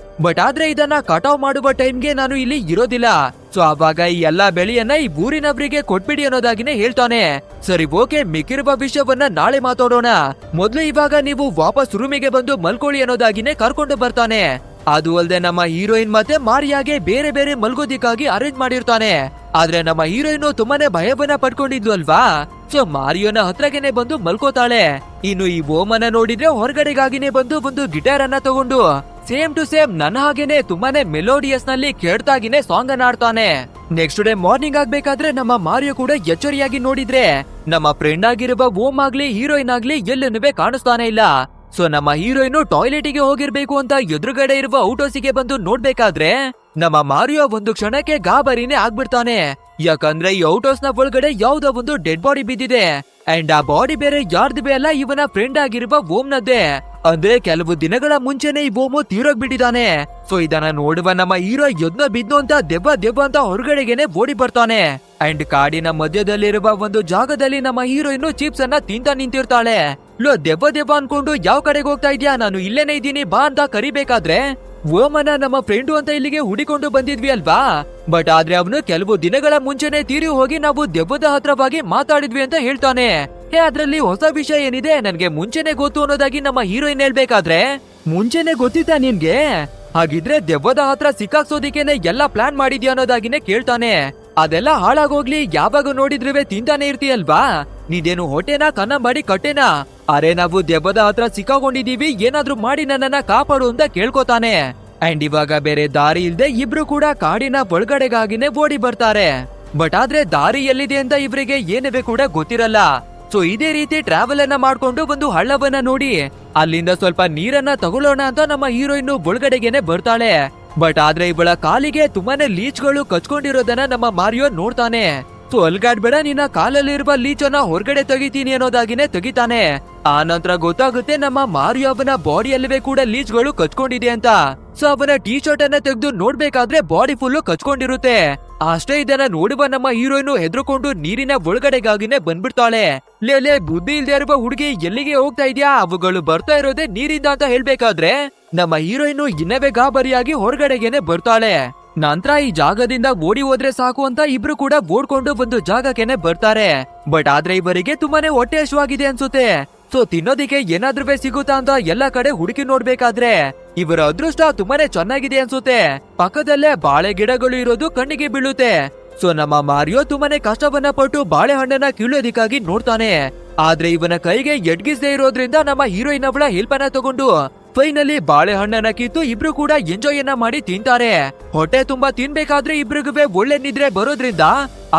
ಬಟ್ ಆದ್ರೆ ಇದನ್ನ ಕಟಾವ್ ಮಾಡುವ ಟೈಮ್ಗೆ ನಾನು ಇಲ್ಲಿ ಇರೋದಿಲ್ಲ. ಸೊ ಅವಾಗ ಈ ಎಲ್ಲಾ ಬೆಳೆಯನ್ನ ಈ ಊರಿನವರಿಗೆ ಕೊಟ್ಬಿಡಿ ಅನ್ನೋದಾಗಿನೇ ಹೇಳ್ತಾನೆ. ಸರಿ ಓಕೆ, ಮಿಕ್ಕಿರುವ ವಿಷಯವನ್ನ ನಾಳೆ ಮಾತಾಡೋಣ, ಮೊದ್ಲು ಇವಾಗ ನೀವು ವಾಪಸ್ ರೂಮಿಗೆ ಬಂದು ಮಲ್ಕೊಳ್ಳಿ ಅನ್ನೋದಾಗಿನೇ ಕರ್ಕೊಂಡು ಬರ್ತಾನೆ. ಅದು ಅಲ್ಲದೆ ನಮ್ಮ ಹೀರೋಯಿನ್ ಮತ್ತೆ ಮಾರಿಯಾಗೆ ಬೇರೆ ಬೇರೆ ಮಲ್ಗೋದಿಕ್ಕಾಗಿ ಅರೇಂಜ್ ಮಾಡಿರ್ತಾನೆ. ಆದ್ರೆ ನಮ್ಮ ಹೀರೋಯಿನ್ ತುಂಬಾನೇ ಭಯವನ್ನ ಪಡ್ಕೊಂಡಿದ್ಲು ಅಲ್ವಾ, ಸೊ ಮಾರಿಯೋನ ಹತ್ರಗೆನೆ ಬಂದು ಮಲ್ಕೋತಾಳೆ. ಇನ್ನು ಈ ಓಮನ ನೋಡಿದ್ರೆ ಹೊರಗಡೆಗಾಗಿನೇ ಬಂದು ಒಂದು ಗಿಟಾರ್ ಅನ್ನ ತಗೊಂಡು ಸೇಮ್ ಟು ಸೇಮ್ ನನ್ನ ಹಾಗೇನೆ ತುಂಬಾನೇ ಮೆಲೋಡಿಯಸ್ ನಲ್ಲಿ ಕೇಳ್ತಾಗಿನೇ ಸಾಂಗ್ ಅನ್ನ ಆಡ್ತಾನೆ. ನೆಕ್ಸ್ಟ್ ಡೇ ಮಾರ್ನಿಂಗ್ ಆಗ್ಬೇಕಾದ್ರೆ ನಮ್ಮ ಮಾರಿಯೋ ಕೂಡ ಎಚ್ಚರಿಯಾಗಿ ನೋಡಿದ್ರೆ ನಮ್ಮ ಫ್ರೆಂಡ್ ಆಗಿರುವ ಓಮ್ ಆಗ್ಲಿ ಹೀರೋಯಿನ್ ಆಗ್ಲಿ ಎಲ್ಲೆನ್ನುವೆ ಕಾಣಿಸ್ತಾನೆ ಇಲ್ಲ. ಸೊ ನಮ್ಮ ಹೀರೋಯಿನ್ ಟಾಯ್ಲೆಟಿಗೆ ಹೋಗಿರ್ಬೇಕು ಅಂತ ಎದುರುಗಡೆ ಇರುವ ಔಟೋಸಿಗೆ ಬಂದು ನೋಡ್ಬೇಕಾದ್ರೆ ನಮ್ಮ ಮಾರಿಯೋ ಒಂದು ಕ್ಷಣಕ್ಕೆ ಗಾಬರಿನೇ ಆಗ್ಬಿಡ್ತಾನೆ. ಯಾಕಂದ್ರೆ ಈ ಔಟೋಸ್ ನ ಒಳಗಡೆ ಯಾವ್ದೋ ಒಂದು ಡೆಡ್ ಬಾಡಿ ಬಿದ್ದಿದೆ. ಅಂಡ್ ಆ ಬಾಡಿ ಬೇರೆ ಯಾರ್ದು ಅಲ್ಲ, ಇವನ ಫ್ರೆಂಡ್ ಆಗಿರುವ ಓಮ್ನದ್ದೇ. ಅಂದ್ರೆ ಕೆಲವು ದಿನಗಳ ಮುಂಚೆನೆ ಈ ಓಮು ತೀರೋಗ್ಬಿಟ್ಟಿದ್ದಾನೆ. ಸೊ ಇದನ್ನ ನೋಡುವ ನಮ್ಮ ಹೀರೋ ಎದ್ನ ಬಿದ್ದು ಅಂತ ದೆವ್ವ ಅಂತ ಹೊರಗಡೆಗೆನೆ ಓಡಿ ಬರ್ತಾನೆ. ಅಂಡ್ ಕಾಡಿನ ಮಧ್ಯದಲ್ಲಿರುವ ಒಂದು ಜಾಗದಲ್ಲಿ ನಮ್ಮ ಹೀರೋಯಿನ್ ಚಿಪ್ಸ್ ಅನ್ನ ತಿಂತ ನಿಂತಿರ್ತಾಳೆ. ಲೋ ದೆವ್ವ ಅನ್ಕೊಂಡು ಯಾವ ಕಡೆಗೆ ಹೋಗ್ತಾ ಇದ್ಯಾ, ನಾನು ಇಲ್ಲೇನೆ ಇದ್ದೀನಿ ಬಾ ಅಂತ ಕರಿಬೇಕಾದ್ರೆ ಓಮನ ನಮ್ಮ ಫ್ರೆಂಡು ಅಂತ ಇಲ್ಲಿಗೆ ಹುಡಿಕೊಂಡು ಬಂದಿದ್ವಿ ಅಲ್ವಾ, ಬಟ್ ಆದ್ರೆ ಅವನು ಕೆಲವು ದಿನಗಳ ಮುಂಚೆನೆ ತೀರಿ ಹೋಗಿ ನಾವು ದೆವ್ವದ ಹತ್ರವಾಗಿ ಮಾತಾಡಿದ್ವಿ ಅಂತ ಹೇಳ್ತಾನೆ. ಅದ್ರಲ್ಲಿ ಹೊಸ ವಿಷಯ ಏನಿದೆ ನನ್ಗೆ ಮುಂಚೆನೆ ಗೊತ್ತು ಅನ್ನೋದಾಗಿ ನಮ್ಮ ಹೀರೋಯಿನ್ ಹೇಳ್ಬೇಕಾದ್ರೆ, ಮುಂಚೆನೆ ಗೊತ್ತಿತ್ತಾ ನಿನ್ಗೆ? ಹಾಗಿದ್ರೆ ದೆವ್ವದ ಹತ್ರ ಸಿಕ್ಕಾಕ್ಸೋದಿಕ್ಕೇನೆ ಎಲ್ಲಾ ಪ್ಲಾನ್ ಮಾಡಿದ್ಯಾ ಅನ್ನೋದಾಗಿನೇ ಕೇಳ್ತಾನೆ. ಅದೆಲ್ಲ ಹಾಳಾಗೋಗ್ಲಿ, ಯಾವಾಗ ನೋಡಿದ್ರುವೆ ತಿಂತಾನೆ ಇರ್ತೀಯಲ್ವಾ, ನೀನೇನು ಹೊಟ್ಟೆನಾ ಕನ್ನ ಮಾಡಿ ಕಟ್ಟೆನಾ? ಅರೆ ನಾವು ದೆವ್ವದ ಹತ್ರ ಸಿಕ್ಕಾಕೊಂಡಿದೀವಿ, ಏನಾದ್ರೂ ಮಾಡಿ ನನ್ನನ್ನ ಕಾಪಾಡು ಅಂತ ಕೇಳ್ಕೊತಾನೆ. ಅಂಡ್ ಇವಾಗ ಬೇರೆ ದಾರಿ ಇಲ್ದೆ ಇಬ್ರು ಕೂಡ ಕಾಡಿನ ಒಳಗಡೆಗಾಗಿನೇ ಓಡಿ ಬರ್ತಾರೆ. ಬಟ್ ಆದ್ರೆ ದಾರಿ ಎಲ್ಲಿದೆ ಅಂತ ಇವ್ರಿಗೆ ಏನಿವೆ ಕೂಡ ಗೊತ್ತಿರಲ್ಲ. ಸೊ ಇದೇ ರೀತಿ ಟ್ರಾವೆಲ್ ಅನ್ನ ಮಾಡ್ಕೊಂಡು ಒಂದು ಹಳ್ಳವನ್ನ ನೋಡಿ ಅಲ್ಲಿಂದ ಸ್ವಲ್ಪ ನೀರನ್ನ ತಗೊಳ್ಳೋಣ ಅಂತ ನಮ್ಮ ಹೀರೋಯಿನ್ ಒಳಗಡೆಗೆನೆ ಬರ್ತಾಳೆ. ಬಟ್ ಆದ್ರೆ ಇವಳ ಕಾಲಿಗೆ ತುಂಬಾನೇ ಲೀಚ್ಗಳು ಕಚ್ಕೊಂಡಿರೋದನ್ನ ನಮ್ಮ ಮಾರಿಯೋ ನೋಡ್ತಾನೆ. ಸೊ ಅಲ್ಗಾಡ್ಬೇಡ, ನಿನ್ನ ಕಾಲಲ್ಲಿರುವ ಲೀಚನ್ನ ಹೊರಗಡೆ ತೆಗಿತೀನಿ ಅನ್ನೋದಾಗಿನೇ ತೆಗಿತಾನೆ. ಆ ನಂತರ ಗೊತ್ತಾಗುತ್ತೆ ನಮ್ಮ ಮಾರಿಯೋ ಅವನ ಬಾಡಿಯಲ್ಲವೇ ಕೂಡ ಲೀಚ್ಗಳು ಕಚ್ಕೊಂಡಿದೆ ಅಂತ. ಸೊ ಅವನ ಟೀ ಶರ್ಟ್ ಅನ್ನ ತೆಗೆದು ನೋಡ್ಬೇಕಾದ್ರೆ ಬಾಡಿ ಫುಲ್ ಕಚ್ಕೊಂಡಿರುತ್ತೆ. ಅಷ್ಟೇ ಇದನ್ನ ನೋಡುವ ನಮ್ಮ ಹೀರೋಯಿನ್ ಹೆದರ್ಕೊಂಡು ನೀರಿನ ಒಳಗಡೆಗಾಗಿನೇ ಬಂದ್ಬಿಡ್ತಾಳೆ. ಲೇ ಬುದ್ಧಿ ಇಲ್ದೇ ಇರುವ ಹುಡುಗಿ ಎಲ್ಲಿಗೆ ಹೋಗ್ತಾ ಇದ್ಯಾ, ಅವುಗಳು ಬರ್ತಾ ಇರೋದೇ ನೀರಿಂದ ಅಂತ ಹೇಳ್ಬೇಕಾದ್ರೆ ನಮ್ಮ ಹೀರೋಯಿನ್ ಇನ್ನವೇ ಗಾಬರಿಯಾಗಿ ಹೊರಗಡೆಗೆನೆ ಬರ್ತಾಳೆ. ನಂತರ ಈ ಜಾಗದಿಂದ ಓಡಿ ಹೋದ್ರೆ ಸಾಕು ಅಂತ ಇಬ್ರು ಕೂಡ ಓಡ್ಕೊಂಡು ಒಂದು ಜಾಗಕ್ಕೆನೆ ಬರ್ತಾರೆ. ಬಟ್ ಆದ್ರೆ ಇವರಿಗೆ ತುಂಬಾನೇ ಹೊಟ್ಟೆ ಹಸಿವಾಗಿದೆ ಅನ್ಸುತ್ತೆ. ಸೊ ತಿನ್ನೋದಿಕ್ಕೆ ಏನಾದ್ರೂ ಸಿಗುತ್ತಾ ಅಂತ ಎಲ್ಲಾ ಕಡೆ ಹುಡುಕಿ ನೋಡ್ಬೇಕಾದ್ರೆ ಇವರ ಅದೃಷ್ಟ ತುಂಬಾನೇ ಚೆನ್ನಾಗಿದೆ ಅನ್ಸುತ್ತೆ. ಪಕ್ಕದಲ್ಲೇ ಬಾಳೆ ಗಿಡಗಳು ಇರೋದು ಕಣ್ಣಿಗೆ ಬೀಳುತ್ತೆ. ಸೊ ನಮ್ಮ ಮಾರಿಯೋ ತುಂಬಾನೇ ಕಷ್ಟವನ್ನ ಪಟ್ಟು ಬಾಳೆಹಣ್ಣನ್ನ ಕೀಳೋದಿಕ್ಕಾಗಿ ನೋಡ್ತಾನೆ. ಆದ್ರೆ ಇವನ ಕೈಗೆ ಎಡ್ಗಿಸದೇ ಇರೋದ್ರಿಂದ ನಮ್ಮ ಹೀರೋಯಿನ್ ಅವಳ ಹೆಲ್ಪ್ ಅನ್ನ ತಗೊಂಡು ಫೈನಲಿ ಬಾಳೆಹಣ್ಣನ್ನ ಕಿತ್ತು ಇಬ್ರು ಕೂಡ ಎಂಜಾಯ್ ಅನ್ನ ಮಾಡಿ ತಿಂತಾರೆ. ಹೊಟ್ಟೆ ತುಂಬಾ ತಿನ್ಬೇಕಾದ್ರೆ ಇಬ್ರಿಗುವೆ ಒಳ್ಳೆ ನಿದ್ರೆ ಬರೋದ್ರಿಂದ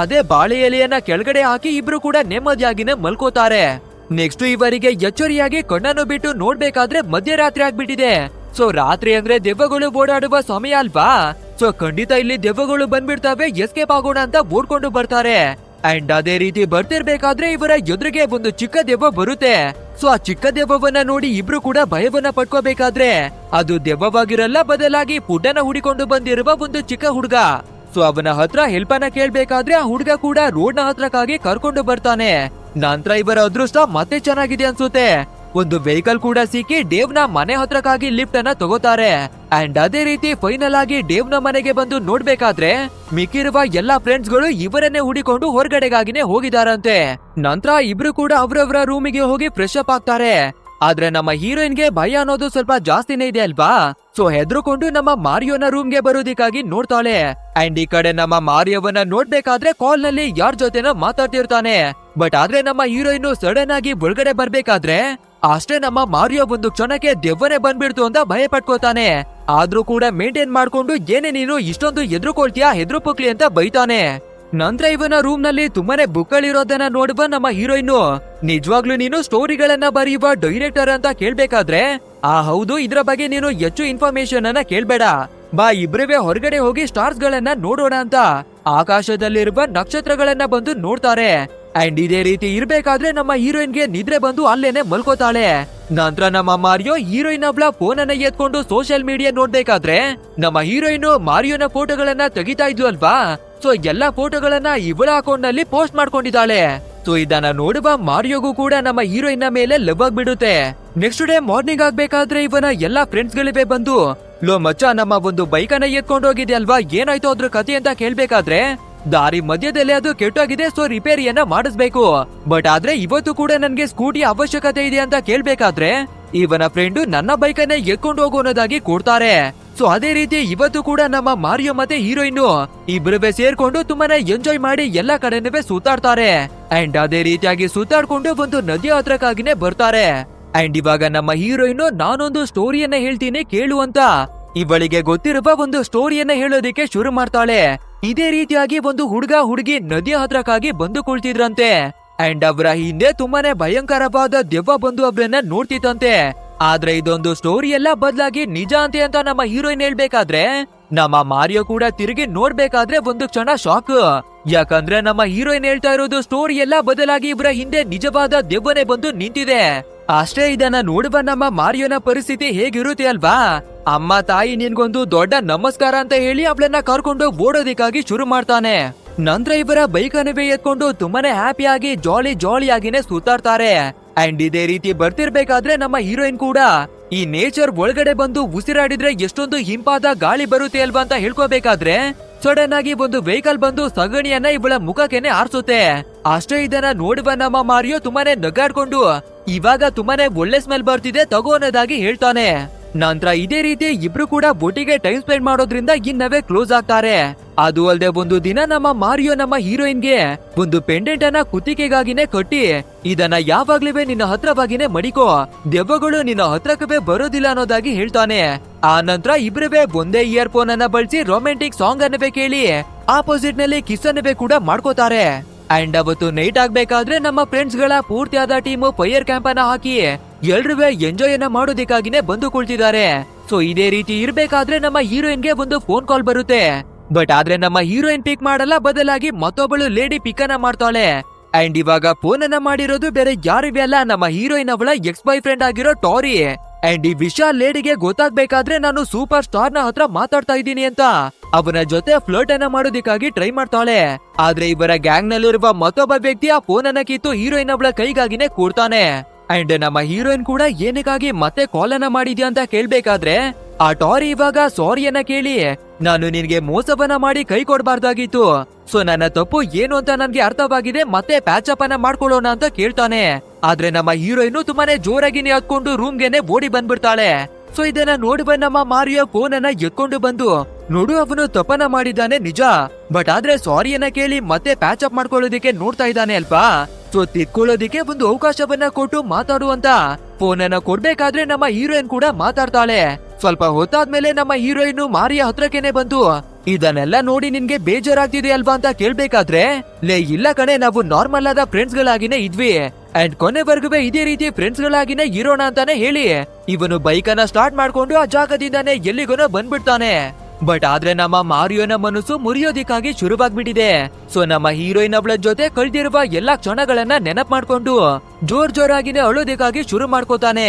ಅದೇ ಬಾಳೆ ಎಲೆಯನ್ನ ಕೆಳಗಡೆ ಹಾಕಿ ಇಬ್ರು ಕೂಡ ನೆಮ್ಮದಿಯಾಗಿನೇ ಮಲ್ಕೋತಾರೆ. ನೆಕ್ಸ್ಟ್ ಇವರಿಗೆ ಎಚ್ಚರಿಯಾಗಿ ಕಣ್ಣನ್ನು ಬಿಟ್ಟು ನೋಡ್ಬೇಕಾದ್ರೆ ಮಧ್ಯರಾತ್ರಿ ಆಗ್ಬಿಟ್ಟಿದೆ. ಸೊ ರಾತ್ರಿ ಅಂದ್ರೆ ದೆವ್ವಗಳು ಓಡಾಡುವ ಸಮಯ ಅಲ್ವಾ, ಸೊ ಖಂಡಿತ ಇಲ್ಲಿ ದೆವ್ವಗಳು ಬಂದ್ಬಿಡ್ತಾವೆ, ಎಸ್ಕೇಪ್ ಆಗೋಣ ಅಂತ ಓಡ್ಕೊಂಡು ಬರ್ತಾರೆ. ಅಂಡ್ ಅದೇ ರೀತಿ ಬರ್ತಿರ್ಬೇಕಾದ್ರೆ ಇವರ ಎದುರಿಗೆ ಒಂದು ಚಿಕ್ಕ ದೆವ್ವ ಬರುತ್ತೆ. ಸೊ ಆ ಚಿಕ್ಕ ದೆವ್ವವನ್ನ ನೋಡಿ ಇಬ್ರು ಕೂಡ ಭಯವನ್ನ ಪಡ್ಕೋಬೇಕಾದ್ರೆ ಅದು ದೆವ್ವವಾಗಿರಲ್ಲ, ಬದಲಾಗಿ ಪುಡ್ಡನ್ನ ಹುಡಿಕೊಂಡು ಬಂದಿರುವ ಒಂದು ಚಿಕ್ಕ ಹುಡುಗ. ಸೊ ಅವನ ಹತ್ರ ಹೆಲ್ಪ್ ಅನ್ನ ಕೇಳ್ಬೇಕಾದ್ರೆ ಆ ಹುಡುಗ ಕೂಡ ರೋಡ್ ನ ಹತ್ರಕ್ಕಾಗಿ ಕರ್ಕೊಂಡು ಬರ್ತಾನೆ. ನಂತರ ಇವರ ಅದೃಷ್ಟ ಮತ್ತೆ ಚೆನ್ನಾಗಿದೆ ಅನ್ಸುತ್ತೆ. ಒಂದು ವೆಹಿಕಲ್ ಕೂಡ ಸಿಕ್ಕಿ ಡೇವ್ ನ ಮನೆ ಹತ್ರಕ್ಕಾಗಿ ಲಿಫ್ಟ್ ಅನ್ನ ತಗೋತಾರೆ. ಅಂಡ್ ಅದೇ ರೀತಿ ಫೈನಲ್ ಆಗಿ ಡೇವ್ ನ ಮನೆಗೆ ಬಂದು ನೋಡ್ಬೇಕಾದ್ರೆ ಮಿಕ್ಕಿರುವ ಎಲ್ಲಾ ಫ್ರೆಂಡ್ಸ್ ಗಳು ಇವರನ್ನೇ ಹುಡಿಕೊಂಡು ಹೊರಗಡೆಗಾಗಿನೇ ಹೋಗಿದಾರಂತೆ. ನಂತರ ಇಬ್ರು ಕೂಡ ಅವರವರ ರೂಮಿಗೆ ಹೋಗಿ ಫ್ರೆಶ್ ಅಪ್ ಆಗ್ತಾರೆ. ಆದ್ರೆ ನಮ್ಮ ಹೀರೋಯಿನ್ಗೆ ಭಯ ಅನ್ನೋದು ಸ್ವಲ್ಪ ಜಾಸ್ತಿನೇ ಇದೆ ಅಲ್ವಾ, ಸೊ ಹೆದರ್ಕೊಂಡು ನಮ್ಮ ಮಾರಿಯೋನ ರೂಮ್ಗೆ ಬರೋದಿಕ್ಕಾಗಿ ನೋಡ್ತಾಳೆ. ಅಂಡ್ ಈ ಕಡೆ ನಮ್ಮ ಮಾರಿಯೋವನ್ನ ನೋಡ್ಬೇಕಾದ್ರೆ ಕಾಲ್ ನಲ್ಲಿ ಯಾರ ಜೊತೆನೋ ಮಾತಾಡ್ತಿರ್ತಾನೆ. ಬಟ್ ಆದ್ರೆ ನಮ್ಮ ಹೀರೋಯಿನ್ ಸಡನ್ ಆಗಿ ಒಳಗಡೆ ಬರ್ಬೇಕಾದ್ರೆ ಅಷ್ಟೇ ನಮ್ಮ ಮಾರಿಯೋ ಒಂದು ಕ್ಷಣಕ್ಕೆ ದೆವ್ವನೇ ಬಂದ್ಬಿಡ್ತು ಅಂತ ಭಯ ಪಟ್ಕೋತಾನೆ. ಆದ್ರೂ ಕೂಡ ಮೇಂಟೈನ್ ಮಾಡ್ಕೊಂಡು ಏನೇ ನೀನು ಇಷ್ಟೊಂದು ಎದ್ರುಕೊಳ್ತೀಯಾ, ಹೆದ್ರು ಪುಕ್ಲಿ ಅಂತ ಬೈತಾನೆ. ನಂತರ ಇವನ ರೂಮ್ ನಲ್ಲಿ ತುಂಬಾನೇ ಬುಕ್ಗಳಿರೋದನ್ನ ನೋಡುವ ನಮ್ಮ ಹೀರೋಯಿನ್, ನಿಜವಾಗ್ಲೂ ನೀನು ಸ್ಟೋರಿಗಳನ್ನ ಬರೆಯುವ ಡೈರೆಕ್ಟರ್ ಅಂತ ಕೇಳ್ಬೇಕಾದ್ರೆ ಹೌದು, ಇದ್ರ ಬಗ್ಗೆ ನೀನು ಹೆಚ್ಚು ಇನ್ಫಾರ್ಮೇಶನ್ ಅನ್ನ ಕೇಳ್ಬೇಡ, ಬಾ ಇಬ್ರವೇ ಹೊರಗಡೆ ಹೋಗಿ ಸ್ಟಾರ್ಸ್ ಗಳನ್ನ ನೋಡೋಣ ಅಂತ ಆಕಾಶದಲ್ಲಿರುವ ನಕ್ಷತ್ರಗಳನ್ನ ಬಂದು ನೋಡ್ತಾರೆ. ಅಂಡ್ ಇದೇ ರೀತಿ ಇರ್ಬೇಕಾದ್ರೆ ನಮ್ಮ ಹೀರೋಯಿನ್ಗೆ ನಿದ್ರೆ ಬಂದು ಅಲ್ಲೇನೆ ಮಲ್ಕೋತಾಳೆ. ನಂತರ ನಮ್ಮ ಮಾರಿಯೋ ಹೀರೋಯಿನ್ ಅವಳ ಫೋನ್ ಅನ್ನ ಎತ್ಕೊಂಡು ಸೋಷಿಯಲ್ ಮೀಡಿಯಾ ನೋಡ್ಬೇಕಾದ್ರೆ ನಮ್ಮ ಹೀರೋಯಿನ್ ಮಾರಿಯೋನ ಫೋಟೋಗಳನ್ನ ತೆಗಿತಾ ಇದ್ಲು ಅಲ್ವಾ. ಸೊ ಎಲ್ಲಾ ಫೋಟೋಗಳನ್ನ ಇವಳ ಅಕೌಂಟ್ ನಲ್ಲಿ ಪೋಸ್ಟ್ ಮಾಡ್ಕೊಂಡಿದ್ದಾಳೆ. ಸೊ ಇದನ್ನ ನೋಡುವ ಮಾರಿಯೋಗೂ ಕೂಡ ನಮ್ಮ ಹೀರೋಯಿನ್ ಮೇಲೆ ಲವ್ ಆಗ್ಬಿಡುತ್ತೆ. ನೆಕ್ಸ್ಟ್ ಡೇ ಮಾರ್ನಿಂಗ್ ಆಗ್ಬೇಕಾದ್ರೆ ಇವನ ಎಲ್ಲಾ ಫ್ರೆಂಡ್ಸ್ ಗಳಿವೆ ಬಂದು, ಲೋ ಮಚ್ಚ, ನಮ್ಮ ಒಂದು ಬೈಕ್ ಅನ್ನ ಎತ್ಕೊಂಡು ಹೋಗಿದೆ ಅಲ್ವಾ, ಏನಾಯ್ತು ಅದ್ರ ಕಥೆ ಅಂತ ಕೇಳ್ಬೇಕಾದ್ರೆ, ದಾರಿ ಮಧ್ಯದಲ್ಲಿ ಅದು ಕೆಟ್ಟೋಗಿದೆ, ಸೊ ರಿಪೇರಿಯನ್ನ ಮಾಡಿಸ್ಬೇಕು. ಬಟ್ ಆದ್ರೆ ಇವತ್ತು ಕೂಡ ನನ್ಗೆ ಸ್ಕೂಟಿ ಅವಶ್ಯಕತೆ ಇದೆ ಅಂತ ಕೇಳ್ಬೇಕಾದ್ರೆ ಇವನ ಫ್ರೆಂಡು ನನ್ನ ಬೈಕ್ ಅನ್ನ ಎತ್ಕೊಂಡು ಹೋಗೋನೋದಾಗಿ ಕೊಡ್ತಾರೆ. ಸೊ ಅದೇ ರೀತಿ ಇವತ್ತು ಕೂಡ ನಮ್ಮ ಮಾರಿಯೋ ಮತ್ತೆ ಹೀರೋಯಿನ್ ಇಬ್ಬರೇ ಸೇರ್ಕೊಂಡು ತುಂಬಾನೇ ಎಂಜಾಯ್ ಮಾಡಿ ಎಲ್ಲಾ ಕಡೆನೂ ಸುತ್ತಾಡ್ತಾರೆ. ಅಂಡ್ ಅದೇ ರೀತಿಯಾಗಿ ಸುತ್ತಾಡ್ಕೊಂಡು ಒಂದು ನದಿಯ ಹತ್ರಕ್ಕಾಗಿನೇ ಬರ್ತಾರೆ. ಅಂಡ್ ಇವಾಗ ನಮ್ಮ ಹೀರೋಯಿನ್ ನಾನೊಂದು ಸ್ಟೋರಿಯನ್ನ ಹೇಳ್ತೀನಿ ಕೇಳು ಅಂತ ಇವಳಿಗೆ ಗೊತ್ತಿರುವ ಒಂದು ಸ್ಟೋರಿಯನ್ನ ಹೇಳೋದಿಕ್ಕೆ ಶುರು ಮಾಡ್ತಾಳೆ. ಇದೇ ರೀತಿಯಾಗಿ ಒಂದು ಹುಡುಗ ಹುಡುಗಿ ನದಿಯ ಹತ್ರಕ್ಕಾಗಿ ಬಂದು ಕುಳಿತಿದ್ರಂತೆ. ಅಂಡ್ ಅವರ ಹಿಂದೆ ತುಂಬಾನೇ ಭಯಂಕರವಾದ ದೆವ್ವ ಬಂದು ಅವ್ರನ್ನ ನೋಡ್ತಿತ್ತಂತೆ. ಆದ್ರೆ ಇದೊಂದು ಸ್ಟೋರಿ ಎಲ್ಲ ಬದಲಾಗಿ ನಿಜ ಅಂತೆ ಅಂತ ನಮ್ಮ ಹೀರೋಯಿನ್ ಹೇಳ್ಬೇಕಾದ್ರೆ ನಮ್ಮ ಮಾರಿಯೋ ಕೂಡ ತಿರುಗಿ ನೋಡ್ಬೇಕಾದ್ರೆ ಒಂದು ಕ್ಷಣ ಶಾಕ್. ಯಾಕಂದ್ರೆ ನಮ್ಮ ಹೀರೋಯಿನ್ ಹೇಳ್ತಾ ಇರೋದು ಸ್ಟೋರಿ ಎಲ್ಲ ಬದಲಾಗಿ ಇವರ ಹಿಂದೆ ನಿಜವಾದ ದೆವ್ವನೇ ಬಂದು ನಿಂತಿದೆ. ಅಷ್ಟೇ ಇದನ್ನ ನೋಡುವ ನಮ್ಮ ಮಾರಿಯೋನ ಪರಿಸ್ಥಿತಿ ಹೇಗಿರುತ್ತೆ ಅಲ್ವಾ. ಅಮ್ಮ ತಾಯಿ ನಿನ್ಗೊಂದು ದೊಡ್ಡ ನಮಸ್ಕಾರ ಅಂತ ಹೇಳಿ ಅವಳನ್ನ ಕರ್ಕೊಂಡು ಓಡೋದಿಕ್ಕಾಗಿ ಶುರು ಮಾಡ್ತಾನೆ. ನಂತರ ಇವರ ಬೈಕ್ ಅನ್ನವೇ ಎತ್ಕೊಂಡು ತುಂಬಾನೇ ಹ್ಯಾಪಿಯಾಗಿ ಜಾಲಿಯಾಗಿನೇ ಸುತ್ತಾಡ್ತಾರೆ. ಅಂಡ್ ಇದೇ ರೀತಿ ಬರ್ತಿರ್ಬೇಕಾದ್ರೆ ನಮ್ಮ ಹೀರೋಯಿನ್ ಕೂಡ ಈ ನೇಚರ್ ಒಳಗಡೆ ಬಂದು ಉಸಿರಾಡಿದ್ರೆ ಎಷ್ಟೊಂದು ಹಿಂಪಾದ ಗಾಳಿ ಬರುತ್ತೆ ಅಲ್ವಾ ಅಂತ ಹೇಳ್ಕೋಬೇಕಾದ್ರೆ ಸಡನ್ ಆಗಿ ಒಂದು ವೆಹಿಕಲ್ ಬಂದು ಸಗಣಿಯನ್ನ ಇವಳ ಮುಖಕ್ಕೆನೆ ಆರ್ಸುತ್ತೆ. ಅಷ್ಟೇ ಇದನ್ನ ನೋಡುವ ನಮ್ಮ ಮಾರಿಯೋ ತುಂಬಾನೇ ನಗಾಡ್ಕೊಂಡು ಇವಾಗ ತುಂಬಾನೇ ಒಳ್ಳೆ ಸ್ಮೆಲ್ ಬರ್ತಿದೆ ತಗೋ ಅನ್ನೋದಾಗಿ ಹೇಳ್ತಾನೆ. ನಂತರ ಇದೇ ರೀತಿ ಇಬ್ರು ಕೂಡ ಒಟ್ಟಿಗೆ ಟೈಮ್ ಸ್ಪೆಂಡ್ ಮಾಡೋದ್ರಿಂದ ಇನ್ನವೇ ಕ್ಲೋಸ್ ಆಗ್ತಾರೆ. ಅದು ಅಲ್ಲದೆ ಒಂದು ದಿನ ನಮ್ಮ ಮಾರಿಯೋ ನಮ್ಮ ಹೀರೋಯಿನ್ಗೆ ಒಂದು ಪೆಂಡೆಂಟ್ ಅನ್ನ ಕುತ್ತಿಗೆಗಾಗಿನೇ ಕಟ್ಟಿ ಇದನ್ನ ಯಾವಾಗ್ಲೂ ನಿನ್ನ ಹತ್ರವಾಗಿನೇ ಮಡಿಕೋ, ದೆವ್ವಗಳು ನಿನ್ನ ಹತ್ರಕ್ಕೆ ಬರೋದಿಲ್ಲ ಅನ್ನೋದಾಗಿ ಹೇಳ್ತಾನೆ. ಆ ನಂತರ ಇಬ್ರುವೆ ಒಂದೇ ಇಯರ್ಫೋನ್ ಅನ್ನ ಬಳಸಿ ರೊಮ್ಯಾಂಟಿಕ್ ಸಾಂಗ್ ಅನ್ನವೇ ಕೇಳಿ ಆಪೋಸಿಟ್ ನಲ್ಲಿ ಕಿಸ್ ಅನ್ನವೇ ಕೂಡ ಮಾಡ್ಕೋತಾರೆ. ಅಂಡ್ ಅವತ್ತು ನೈಟ್ ಆಗ್ಬೇಕಾದ್ರೆ ನಮ್ಮ ಫ್ರೆಂಡ್ಸ್ ಗಳ ಪೂರ್ತಿಯಾದ ಟೀಮ್ ಫೈರ್ ಕ್ಯಾಂಪ್ ಅನ್ನ ಹಾಕಿ ಎಲ್ರುವೆ ಎಂಜಾಯ್ ಅನ್ನ ಮಾಡೋದಿಕ್ಕಾಗಿನೇ ಬಂದು ಕುಳಿತಿದ್ದಾರೆ. ಸೊ ಇದೇ ರೀತಿ ಇರ್ಬೇಕಾದ್ರೆ ನಮ್ಮ ಹೀರೋಯಿನ್ಗೆ ಒಂದು ಫೋನ್ ಕಾಲ್ ಬರುತ್ತೆ. ಬಟ್ ಆದ್ರೆ ನಮ್ಮ ಹೀರೋಯಿನ್ ಪಿಕ್ ಮಾಡಲ್ಲ, ಬದಲಾಗಿ ಮತ್ತೊಬ್ಬಳು ಲೇಡಿ ಪಿಕ್ ಅನ್ನ ಮಾಡ್ತಾಳೆ. ಅಂಡ್ ಇವಾಗ ಫೋನ್ ಅನ್ನ ಮಾಡಿರೋದು ಬೇರೆ ಯಾರಿವೆ ಅಲ್ಲ, ನಮ್ಮ ಹೀರೋಯಿನ್ ಅವಳ ಎಕ್ಸ್ ಬಾಯ್ ಫ್ರೆಂಡ್ ಆಗಿರೋ ಟಾರಿ. ಅಂಡ್ ಈ ವಿಷಯ ಲೇಡಿಗೆ ಗೊತ್ತಾಗ್ಬೇಕಾದ್ರೆ ನಾನು ಸೂಪರ್ ಸ್ಟಾರ್ ನ ಹತ್ರ ಮಾತಾಡ್ತಾ ಇದ್ದೀನಿ ಅಂತ ಅವನ ಜೊತೆ ಫ್ಲರ್ಟ್ ಅನ್ನ ಮಾಡೋದಿಕ್ಕಾಗಿ ಟ್ರೈ ಮಾಡ್ತಾಳೆ. ಆದ್ರೆ ಇವರ ಗ್ಯಾಂಗ್ ನಲ್ಲಿರುವ ಮತ್ತೊಬ್ಬ ವ್ಯಕ್ತಿ ಆ ಫೋನ್ ಅನ್ನ ಕಿತ್ತು ಹೀರೋಯಿನ್ ಅವಳ ಕೈಗಾಗಿನೇ ಕೊಡ್ತಾನೆ. ಅಂಡ್ ನಮ್ಮ ಹೀರೋಯಿನ್ ಕೂಡ ಏನಕ್ಕಾಗಿ ಮತ್ತೆ ಕಾಲ್ ಅನ್ನ ಮಾಡಿದ್ಯಾ ಅಂತ ಕೇಳ್ಬೇಕಾದ್ರೆ ಆ ಟಾರಿ ಇವಾಗ ಸಾರಿಯನ್ನ ಕೇಳಿ, ನಾನು ನಿನ್ಗೆ ಮೋಸವನ್ನ ಮಾಡಿ ಕೈ ಕೊಡ್ಬಾರ್ದಾಗಿತ್ತು, ಸೊ ನನ್ನ ತಪ್ಪು ಏನು ಅಂತ ನನ್ಗೆ ಅರ್ಥವಾಗಿದೆ, ಮತ್ತೆ ಪ್ಯಾಚಪ್ ಅನ್ನ ಮಾಡ್ಕೊಳ್ಳೋಣ ಅಂತ ಕೇಳ್ತಾನೆ. ಆದ್ರೆ ನಮ್ಮ ಹೀರೋಯಿನ್ ತುಂಬಾನೇ ಜೋರಾಗಿನೇ ಹತ್ಕೊಂಡು ರೂಮ್ಗೆನೆ ಓಡಿ ಬಂದ್ಬಿಡ್ತಾಳೆ. ಸೊ ಇದನ್ನ ನೋಡುವ ನಮ್ಮ ಮಾರಿಯೋ ಫೋನ್ ಅನ್ನ ಎತ್ಕೊಂಡು ಬಂದು, ನೋಡು ಅವನು ತಪ್ಪನ ಮಾಡಿದ್ದಾನೆ ನಿಜ, ಬಟ್ ಆದ್ರೆ ಸಾರಿಯನ್ನ ಕೇಳಿ ಮತ್ತೆ ಪ್ಯಾಚಪ್ ಮಾಡ್ಕೊಳ್ಳೋದಿಕ್ಕೆ ನೋಡ್ತಾ ಇದ್ದಾನೆ ಅಲ್ವಾ. ಸೊ ತಿಕ್ಕೊಳ್ಳೋದಿಕ್ಕೆ ಒಂದು ಅವಕಾಶವನ್ನ ಕೊಟ್ಟು ಮಾತಾಡುವಂತ ಫೋನ್ ಅನ್ನ ಕೊಡ್ಬೇಕಾದ್ರೆ ನಮ್ಮ ಹೀರೋಯಿನ್ ಕೂಡ ಮಾತಾಡ್ತಾಳೆ. ಸ್ವಲ್ಪ ಹೊತ್ತಾದ್ಮೇಲೆ ನಮ್ಮ ಹೀರೋಯಿನ್ ಮಾರಿಯ ಹತ್ರಕ್ಕೆನೆ ಬಂದು, ಇದನ್ನೆಲ್ಲ ನೋಡಿ ನಿನ್ಗೆ ಬೇಜಾರಾಗ್ತಿದೆ ಅಲ್ವಾ ಅಂತ ಕೇಳ್ಬೇಕಾದ್ರೆ, ಲೇ ಇಲ್ಲ ಕಣೆ, ನಾವು ನಾರ್ಮಲ್ ಆದ ಫ್ರೆಂಡ್ಸ್ ಗಳಾಗಿನೇ ಇದ್ವಿ ಅಂಡ್ ಕೊನೆವರೆಗೂ ಇದೇ ರೀತಿ ಫ್ರೆಂಡ್ಸ್ ಗಳಾಗಿನೇ ಇರೋಣ ಅಂತಾನೆ ಹೇಳಿ ಇವನು ಬೈಕ್ ಅನ್ನ ಸ್ಟಾರ್ಟ್ ಮಾಡ್ಕೊಂಡು ಆ ಜಾಗದಿಂದಾನೆ ಎಲ್ಲಿಗೋನೋ ಬಂದ್ಬಿಡ್ತಾನೆ. ಬಟ್ ಆದ್ರೆ ನಮ್ಮ ಮಾರಿಯೋನ ಮನಸ್ಸು ಮುರಿಯೋದಿಕ್ಕಾಗಿ ಶುರುವಾಗ್ಬಿಟ್ಟಿದೆ. ಸೊ ನಮ್ಮ ಹೀರೋಯಿನ್ ಅವಳ ಜೊತೆ ಕಳೆದಿರುವ ಎಲ್ಲಾ ಕ್ಷಣಗಳನ್ನ ನೆನಪು ಮಾಡ್ಕೊಂಡು ಜೋರಾಗಿನೇ ಅಳೋದಿಕ್ಕಾಗಿ ಶುರು ಮಾಡ್ಕೋತಾನೆ.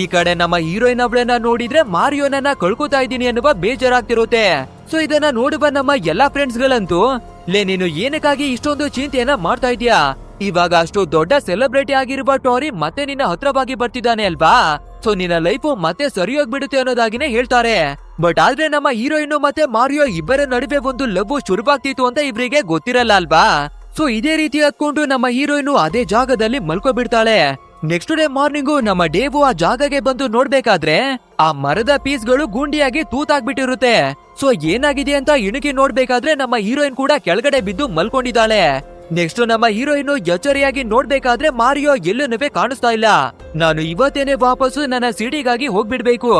ಈ ಕಡೆ ನಮ್ಮ ಹೀರೋಯಿನ್ ಅವಳನ್ನ ನೋಡಿದ್ರೆ ಮಾರಿಯೋನನ್ನ ಕಳ್ಕೊತಾ ಇದ್ದೀನಿ ಅನ್ನುವ ಬೇಜಾರಾಗ್ತಿರುತ್ತೆ. ಸೊ ಇದನ್ನ ನೋಡುವ ನಮ್ಮ ಎಲ್ಲಾ ಫ್ರೆಂಡ್ಸ್ ಗಳಂತೂ, ಲೇ ನೀನು ಏನಕ್ಕಾಗಿ ಇಷ್ಟೊಂದು ಚಿಂತೆಯನ್ನ ಮಾಡ್ತಾ ಇದೀಯಾ, ಇವಾಗ ಅಷ್ಟು ದೊಡ್ಡ ಸೆಲೆಬ್ರಿಟಿ ಆಗಿರುವ ಟಾರಿ ಮತ್ತೆ ನಿನ್ನ ಹತ್ರವಾಗಿ ಬರ್ತಿದ್ದಾನೆ ಅಲ್ವಾ, ಸೊ ನಿನ್ನ ಲೈಫ್ ಮತ್ತೆ ಸರಿ ಹೋಗ್ಬಿಡುತ್ತೆ ಅನ್ನೋದಾಗಿನೇ ಹೇಳ್ತಾರೆ. ಬಟ್ ಆದ್ರೆ ನಮ್ಮ ಹೀರೋಯಿನ್ ಮತ್ತೆ ಮಾರಿಯೋ ಇಬ್ಬರ ನಡುವೆ ಒಂದು ಲವ್ ಶುರುವಾಗ್ತಿತ್ತು ಅಂತ ಇವ್ರಿಗೆ ಗೊತ್ತಿರಲ್ಲ ಅಲ್ವಾ. ಸೊ ಇದೇ ರೀತಿ ಹತ್ಕೊಂಡು ನಮ್ಮ ಹೀರೋಯಿನ್ ಅದೇ ಜಾಗದಲ್ಲಿ ಮಲ್ಕೊಬಿಡ್ತಾಳೆ. ನೆಕ್ಸ್ಟ್ ಡೇ ಮಾರ್ನಿಂಗು ನಮ್ಮ ಡೇವು ಆ ಜಾಗಕ್ಕೆ ಬಂದು ನೋಡ್ಬೇಕಾದ್ರೆ ಆ ಮರದ ಪೀಸ್ಗಳು ಗುಂಡಿಯಾಗಿ ತೂತಾಗ್ಬಿಟ್ಟಿರುತ್ತೆ. ಸೊ ಏನಾಗಿದೆ ಅಂತ ಇಣುಕಿ ನೋಡ್ಬೇಕಾದ್ರೆ ನಮ್ಮ ಹೀರೋಯಿನ್ ಕೂಡ ಕೆಳಗಡೆ ಬಿದ್ದು ಮಲ್ಕೊಂಡಿದ್ದಾಳೆ. ನೆಕ್ಸ್ಟ್ ನಮ್ಮ ಹೀರೋಯಿನ್ ಎಚ್ಚರಿಯಾಗಿ ನೋಡ್ಬೇಕಾದ್ರೆ ಮಾರಿಯೋ ಎಲ್ಲೂ ಕಾಣಿಸ್ತಾ ಇಲ್ಲ. ನಾನು ಇವತ್ತೇನೆ ವಾಪಸ್ಸು ನನ್ನ ಸಿಟಿಗಾಗಿ ಹೋಗ್ಬಿಡ್ಬೇಕು,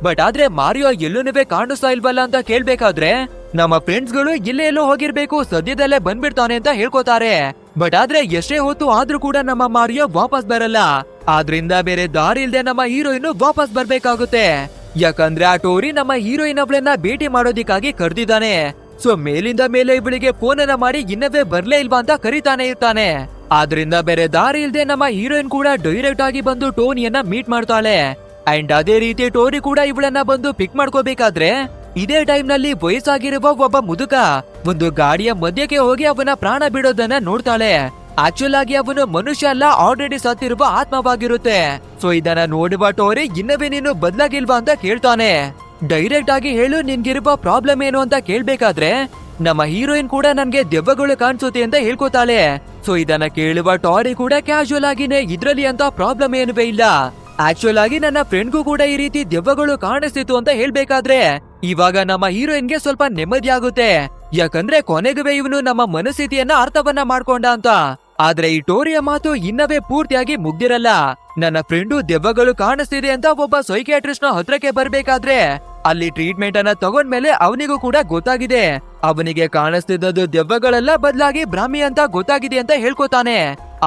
ಬಟ್ ಆದ್ರೆ ಮಾರಿಯೋ ಎಲ್ಲೂ ಕಾಣಿಸ್ತಾ ಇಲ್ವಲ್ಲ ಅಂತ ಕೇಳ್ಬೇಕಾದ್ರೆ ನಮ್ಮ ಫ್ರೆಂಡ್ಸ್ ಗಳು ಇಲ್ಲೇ ಎಲ್ಲೋ ಹೋಗಿರ್ಬೇಕು, ಸದ್ಯದಲ್ಲೇ ಬಂದ್ಬಿಡ್ತಾನೆ ಅಂತ ಹೇಳ್ಕೊತಾರೆ. ಬಟ್ ಆದ್ರೆ ಎಷ್ಟೇ ಹೊತ್ತು ಆದ್ರೂ ಕೂಡ ನಮ್ಮ ಮಾರಿಯೋ ವಾಪಸ್ ಬರಲ್ಲ. ಆದ್ರಿಂದ ಬೇರೆ ದಾರಿ ಇಲ್ದೆ ನಮ್ಮ ಹೀರೋಯಿನ್ ವಾಪಸ್ ಬರ್ಬೇಕಾಗುತ್ತೆ. ಯಾಕಂದ್ರೆ ಆ ಟೋರಿ ನಮ್ಮ ಹೀರೋಯಿನ್ ಅವಳನ್ನ ಭೇಟಿ ಮಾಡೋದಿಕ್ಕಾಗಿ ಕರೆದಿದ್ದಾನೆ. ಸೊ ಮೇಲಿಂದ ಮೇಲೆ ಇವಳಿಗೆ ಫೋನ್ ಅನ್ನ ಮಾಡಿ ಇನ್ನವೇ ಬರ್ಲೇ ಇಲ್ವಾ ಅಂತ ಕರೀತಾನೆ ಇರ್ತಾನೆ. ಆದ್ರಿಂದ ಬೇರೆ ದಾರಿ ಇಲ್ದೆ ನಮ್ಮ ಹೀರೋಯಿನ್ ಕೂಡ ಡೈರೆಕ್ಟ್ ಆಗಿ ಬಂದು ಟೋನಿಯನ್ನ ಮೀಟ್ ಮಾಡ್ತಾಳೆ. ಅಂಡ್ ಅದೇ ರೀತಿ ಟೋನಿ ಕೂಡ ಇವಳನ್ನ ಬಂದು ಪಿಕ್ ಮಾಡ್ಕೋಬೇಕಾದ್ರೆ ಇದೇ ಟೈಮ್ ನಲ್ಲಿ ವಯಸ್ಸಾಗಿರುವ ಒಬ್ಬ ಮುದುಕ ಒಂದು ಗಾಡಿಯ ಮಧ್ಯಕ್ಕೆ ಹೋಗಿ ಅವನ ಪ್ರಾಣ ಬಿಡೋದನ್ನ ನೋಡ್ತಾಳೆ. ಆಕ್ಚುಲ್ ಆಗಿ ಅವನು ಮನುಷ್ಯ ಅಲ್ಲ, ಆಲ್ರೆಡಿ ಸತ್ತಿರುವ ಆತ್ಮವಾಗಿರುತ್ತೆ. ಸೊ ಇದನ್ನ ನೋಡುವ ಟೋರಿ ಇನ್ನವೇ ನೀನು ಬದ್ಲಾಗಿಲ್ವಾ ಅಂತ ಕೇಳ್ತಾನೆ. ಡೈರೆಕ್ಟ್ ಆಗಿ ಹೇಳು ನಿನ್ಗಿರುವ ಪ್ರಾಬ್ಲಮ್ ಏನು ಅಂತ ಕೇಳ್ಬೇಕಾದ್ರೆ ನಮ್ಮ ಹೀರೋಯಿನ್ ಕೂಡ ನನ್ಗೆ ದೆವ್ವಗಳು ಕಾಣಿಸುತ್ತೆ ಅಂತ ಹೇಳ್ಕೊತಾಳೆ. ಸೊ ಇದನ್ನ ಕೇಳುವ ಟಾರಿ ಕೂಡ ಕ್ಯಾಶುವಲ್ ಆಗಿನೇ ಇದ್ರಲ್ಲಿ ಅಂತ ಪ್ರಾಬ್ಲಮ್ ಏನುವೇ ಇಲ್ಲ, ಆಕ್ಚುಲ್ ಆಗಿ ನನ್ನ ಫ್ರೆಂಡ್ಗೂ ಕೂಡ ಈ ರೀತಿ ದೆವ್ವಗಳು ಕಾಣಿಸ್ತಿತ್ತು ಅಂತ ಹೇಳ್ಬೇಕಾದ್ರೆ ಇವಾಗ ನಮ್ಮ ಹೀರೋಯಿನ್ಗೆ ಸ್ವಲ್ಪ ನೆಮ್ಮದಿ ಆಗುತ್ತೆ. ಯಾಕಂದ್ರೆ ಕೊನೆಗುವೆ ಇವನು ನಮ್ಮ ಮನಸ್ಥಿತಿಯನ್ನ ಅರ್ಥವನ್ನ ಮಾಡ್ಕೊಂಡ ಅಂತ. ಆದ್ರೆ ಈ ಟೋರಿಯ ಮಾತು ಇನ್ನವೇ ಪೂರ್ತಿಯಾಗಿ ಮುಗ್ದಿರಲ್ಲ. ನನ್ನ ಫ್ರೆಂಡು ದೆವ್ವಗಳು ಕಾಣಿಸ್ತಿದೆ ಅಂತ ಒಬ್ಬ ಸೈಕಿಯಾಟ್ರಿಸ್ಟ್ ನ ಹತ್ರಕ್ಕೆ ಬರ್ಬೇಕಾದ್ರೆ ಅಲ್ಲಿ ಟ್ರೀಟ್ಮೆಂಟ್ ಅನ್ನ ತಗೊಂಡ್ಮೇಲೆ ಅವನಿಗೂ ಕೂಡ ಗೊತ್ತಾಗಿದೆ ಅವನಿಗೆ ಕಾಣಿಸ್ತಿದ್ದದ್ದು ದೆವ್ವಗಳೆಲ್ಲ ಬದಲಾಗಿ ಬ್ರಾಹ್ಮಿ ಅಂತ ಗೊತ್ತಾಗಿದೆ ಅಂತ ಹೇಳ್ಕೊತಾನೆ.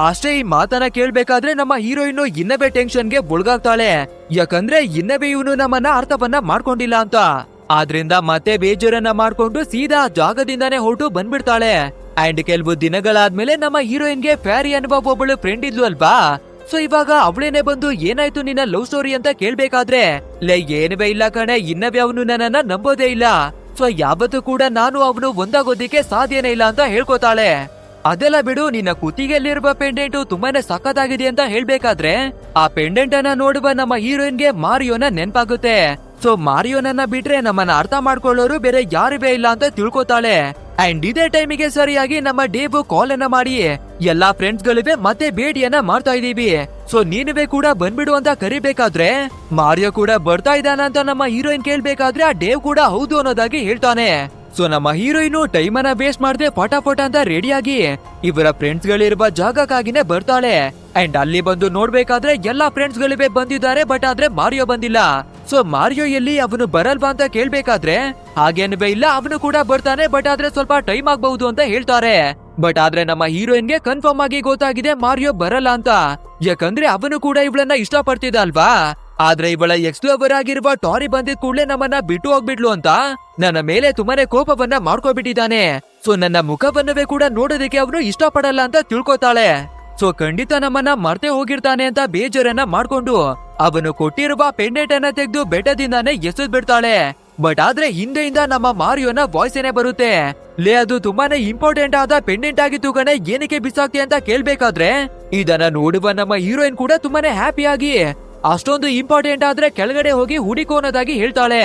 ಅಷ್ಟೇ ಈ ಮಾತನ್ನ ಕೇಳ್ಬೇಕಾದ್ರೆ ನಮ್ಮ ಹೀರೋಯಿನ್ ಇನ್ನವೇ ಟೆನ್ಷನ್ಗೆ ಒಳಗಾಗ್ತಾಳೆ. ಯಾಕಂದ್ರೆ ಇನ್ನವೇ ಇವನು ನಮ್ಮನ್ನ ಅರ್ಥವನ್ನ ಮಾಡ್ಕೊಂಡಿಲ್ಲ ಅಂತ. ಆದ್ರಿಂದ ಮತ್ತೆ ಬೇಜಾರನ್ನ ಮಾಡ್ಕೊಂಡು ಸೀದಾ ಜಾಗದಿಂದಾನೇ ಹೊರಟು ಬಂದ್ಬಿಡ್ತಾಳೆ. ಅಂಡ್ ಕೆಲವು ದಿನಗಳಾದ್ಮೇಲೆ ನಮ್ಮ ಹೀರೋಯಿನ್ಗೆ ಫ್ಯಾರಿ ಅನ್ನುವ ಒಬ್ಬಳು ಫ್ರೆಂಡ್ ಇದ್ಲು ಅಲ್ವಾ. ಸೊ ಇವಾಗ ಅವಳೇನೆ ಬಂದು ಏನಾಯ್ತು ನಿನ್ನ ಲವ್ ಸ್ಟೋರಿ ಅಂತ ಕೇಳ್ಬೇಕಾದ್ರೆ ಏನುವೇ ಇಲ್ಲ ಕಣೆ, ಇನ್ನವೇ ಅವನು ನನ್ನನ್ನ ನಂಬೋದೇ ಇಲ್ಲ. ಸೊ ಯಾವತ್ತೂ ಕೂಡ ನಾನು ಅವನು ಒಂದಾಗೋದಿಕ್ಕೆ ಸಾಧ್ಯನೇ ಇಲ್ಲ ಅಂತ ಹೇಳ್ಕೊತಾಳೆ. ಅದೆಲ್ಲ ಬಿಡು, ನಿನ್ನ ಕುತ್ತಿಗೆಯಲ್ಲಿರುವ ಪೆಂಡೆಂಟ್ ತುಂಬಾನೇ ಸಖತ್ತಾಗಿದೆ ಅಂತ ಹೇಳ್ಬೇಕಾದ್ರೆ ಆ ಪೆಂಡೆಂಟ್ ಅನ್ನ ನೋಡುವ ನಮ್ಮ ಹೀರೋಯಿನ್ಗೆ ಮಾರಿಯೋನ ನೆನ್ಪಾಗುತ್ತೆ. ಸೊ ಮಾರಿಯೋನನ್ನ ಬಿಟ್ರೆ ನಮ್ಮನ್ನ ಅರ್ಥ ಮಾಡ್ಕೊಳ್ಳೋರು ಬೇರೆ ಯಾರಿವೇ ಇಲ್ಲ ಅಂತ ತಿಳ್ಕೊತಾಳೆ. ಅಂಡ್ ಇದೇ ಟೈಮಿಗೆ ಸರಿಯಾಗಿ ನಮ್ಮ ಡೇವ್ ಕಾಲ್ ಅನ್ನ ಮಾಡಿ ಎಲ್ಲಾ ಫ್ರೆಂಡ್ಸ್ ಗಳಿವೆ ಮತ್ತೆ ಭೇಟಿಯನ್ನ ಮಾಡ್ತಾ ಇದೀವಿ, ಸೊ ನೀನುವೇ ಕೂಡ ಬಂದ್ಬಿಡು ಅಂತ ಕರಿಬೇಕಾದ್ರೆ ಮಾರಿಯೋ ಕೂಡ ಬರ್ತಾ ಇದ್ದಾನಂತ ನಮ್ಮ ಹೀರೋಯಿನ್ ಕೇಳ್ಬೇಕಾದ್ರೆ ಆ ಡೇವ್ ಕೂಡ ಹೌದು ಅನ್ನೋದಾಗಿ ಹೇಳ್ತಾನೆ. ಸೊ ನಮ್ಮ ಹೀರೋಯಿನ್ ಟೈಮ್ ಅನ್ನ ವೇಸ್ಟ್ ಮಾಡದೆ ಫಟಾಫಟ ಅಂತ ರೆಡಿಯಾಗಿ ಇವರ ಫ್ರೆಂಡ್ಸ್ ಗಳಿರುವ ಜಾಗಕ್ಕಾಗಿನೇ ಬರ್ತಾಳೆ. ಅಂಡ್ ಅಲ್ಲಿ ಬಂದು ನೋಡ್ಬೇಕಾದ್ರೆ ಎಲ್ಲಾ ಫ್ರೆಂಡ್ಸ್ ಗಳಿವೆ ಬಂದಿದ್ದಾರೆ, ಬಟ್ ಆದ್ರೆ ಮಾರಿಯೋ ಬಂದಿಲ್ಲ. ಸೊ ಮಾರಿಯೋ ಎಲ್ಲಿ, ಅವನು ಬರಲ್ವಾ ಅಂತ ಕೇಳ್ಬೇಕಾದ್ರೆ ಹಾಗೇನುವೇ ಇಲ್ಲ, ಅವನು ಕೂಡ ಬರ್ತಾನೆ, ಬಟ್ ಆದ್ರೆ ಸ್ವಲ್ಪ ಟೈಮ್ ಆಗ್ಬಹುದು ಅಂತ ಹೇಳ್ತಾರೆ. ಬಟ್ ಆದ್ರೆ ನಮ್ಮ ಹೀರೋಯಿನ್ಗೆ ಕನ್ಫರ್ಮ್ ಆಗಿ ಗೊತ್ತಾಗಿದೆ ಮಾರಿಯೋ ಬರಲ್ಲ ಅಂತ. ಯಾಕಂದ್ರೆ ಅವನು ಕೂಡ ಇವಳನ್ನ ಇಷ್ಟ ಪಡ್ತಿದ್ದ ಅಲ್ವಾ. ಆದ್ರೆ ಇವಳ ಎಕ್ಸ್ ಲವರ್ ಆಗಿರುವ ಟಾರಿ ಬಂದಿದ್ ಕೂಡಲೇ ನಮ್ಮನ್ನ ಬಿಟ್ಟು ಹೋಗ್ಬಿಡ್ಲು ಅಂತ ನನ್ನ ಮೇಲೆ ತುಂಬಾನೇ ಕೋಪವನ್ನ ಮಾಡ್ಕೊಬಿಟ್ಟಿದ್ದಾನೆ. ಸೊ ನನ್ನ ಮುಖವನ್ನವೇ ಕೂಡ ನೋಡೋದಕ್ಕೆ ಅವನು ಇಷ್ಟ ಪಡಲ್ಲ ಅಂತ ತಿಳ್ಕೊತಾಳೆ. ಸೊ ಖಂಡಿತ ನಮ್ಮನ್ನ ಮರ್ತೆ ಹೋಗಿರ್ತಾನೆ ಅಂತ ಬೇಜಾರನ್ನ ಮಾಡ್ಕೊಂಡು ಅವನು ಕೊಟ್ಟಿರುವ ಪೆಂಡೆಂಟ್ ಅನ್ನ ತೆಗೆದು ಬೆಟ್ಟದಿಂದಾನೆ ಎಸೆದ್ ಬಿಡ್ತಾಳೆ. ಬಟ್ ಆದ್ರೆ ಹಿಂದೆಯಿಂದ ನಮ್ಮ ಮಾರಿಯೋನ ವಾಯ್ಸ್ ಏನೇ ಬರುತ್ತೆ, ಲೇ ಅದು ತುಂಬಾನೇ ಇಂಪಾರ್ಟೆಂಟ್ ಆದ ಪೆಂಡೆಂಟ್ ಆಗಿತ್ತು ಕಣೆ, ಏನಕ್ಕೆ ಬಿಸಾಕ್ತಿ ಅಂತ ಕೇಳ್ಬೇಕಾದ್ರೆ ಇದನ್ನ ನೋಡುವ ನಮ್ಮ ಹೀರೋಯಿನ್ ಕೂಡ ತುಂಬಾನೇ ಹ್ಯಾಪಿ ಆಗಿ ಅಷ್ಟೊಂದು ಇಂಪಾರ್ಟೆಂಟ್ ಆದ್ರೆ ಕೆಳಗಡೆ ಹೋಗಿ ಹುಡುಕೋನೋದಾಗಿ ಹೇಳ್ತಾಳೆ.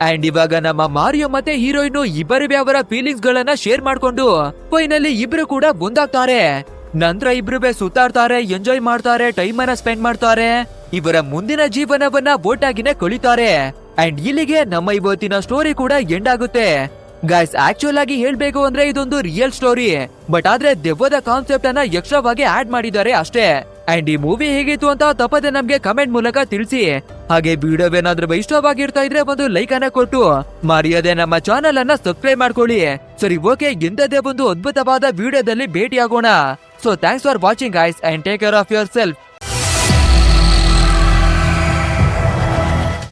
ಅಂಡ್ ಇವಾಗ ನಮ್ಮ ಮಾರಿಯೋ ಮತ್ತೆ ಹೀರೋಯಿನ್ ಇಬ್ಬರಿವೆ ಅವರ ಫೀಲಿಂಗ್ಸ್ ಗಳನ್ನ ಶೇರ್ ಮಾಡ್ಕೊಂಡು ಫೈನಲಿ ಇಬ್ರು ಕೂಡ ಒಂದಾಗ್ತಾರೆ. ನಂತರ ಇಬ್ರುವೆ ಸುತ್ತಾಡ್ತಾರೆ, ಎಂಜಾಯ್ ಮಾಡ್ತಾರೆ, ಟೈಮ್ ಅನ್ನ ಸ್ಪೆಂಡ್ ಮಾಡ್ತಾರೆ, ಇವರ ಮುಂದಿನ ಜೀವನವನ್ನ ಒಟ್ಟಾಗಿನೇ ಕಳೀತಾರೆ. ಅಂಡ್ ಇಲ್ಲಿಗೆ ನಮ್ಮ ಇವತ್ತಿನ ಸ್ಟೋರಿ ಕೂಡ ಎಂಡ್ ಆಗುತ್ತೆ. ಗೈಸ್ ಆಕ್ಚುಲ್ ಆಗಿ ಹೇಳ್ಬೇಕು ಅಂದ್ರೆ ಇದೊಂದು ರಿಯಲ್ ಸ್ಟೋರಿ, ಬಟ್ ಆದ್ರೆ ದೆವ್ವದ ಕಾನ್ಸೆಪ್ಟ್ ಅನ್ನ ಎಕ್ಸ್ಟ್ರಾವಾಗಿ ಆಡ್ ಮಾಡಿದ್ದಾರೆ ಅಷ್ಟೇ. ಅಂಡ್ ಈ ಮೂವಿ ಹೇಗಿತ್ತು ಅಂತ ತಪ್ಪದೆ ನಮ್ಗೆ ಕಮೆಂಟ್ ಮೂಲಕ ತಿಳಿಸಿ. ಹಾಗೆ ವಿಡಿಯೋ ಏನಾದ್ರೂ ಇಷ್ಟವಾಗಿರ್ತಾ ಇದ್ರೆ ಒಂದು ಲೈಕ್ ಅನ್ನ ಕೊಟ್ಟು ಮರೆಯದೆ ನಮ್ಮ ಚಾನೆಲ್ ಅನ್ನ ಸಬ್ಸ್ಕ್ರೈಬ್ ಮಾಡ್ಕೊಳ್ಳಿ. ಸರಿ ಓಕೆ, ಇಂಥದ್ದೇ ಒಂದು ಅದ್ಭುತವಾದ ವಿಡಿಯೋದಲ್ಲಿ ಭೇಟಿ ಆಗೋಣ. So thanks for watching guys and take care of your self.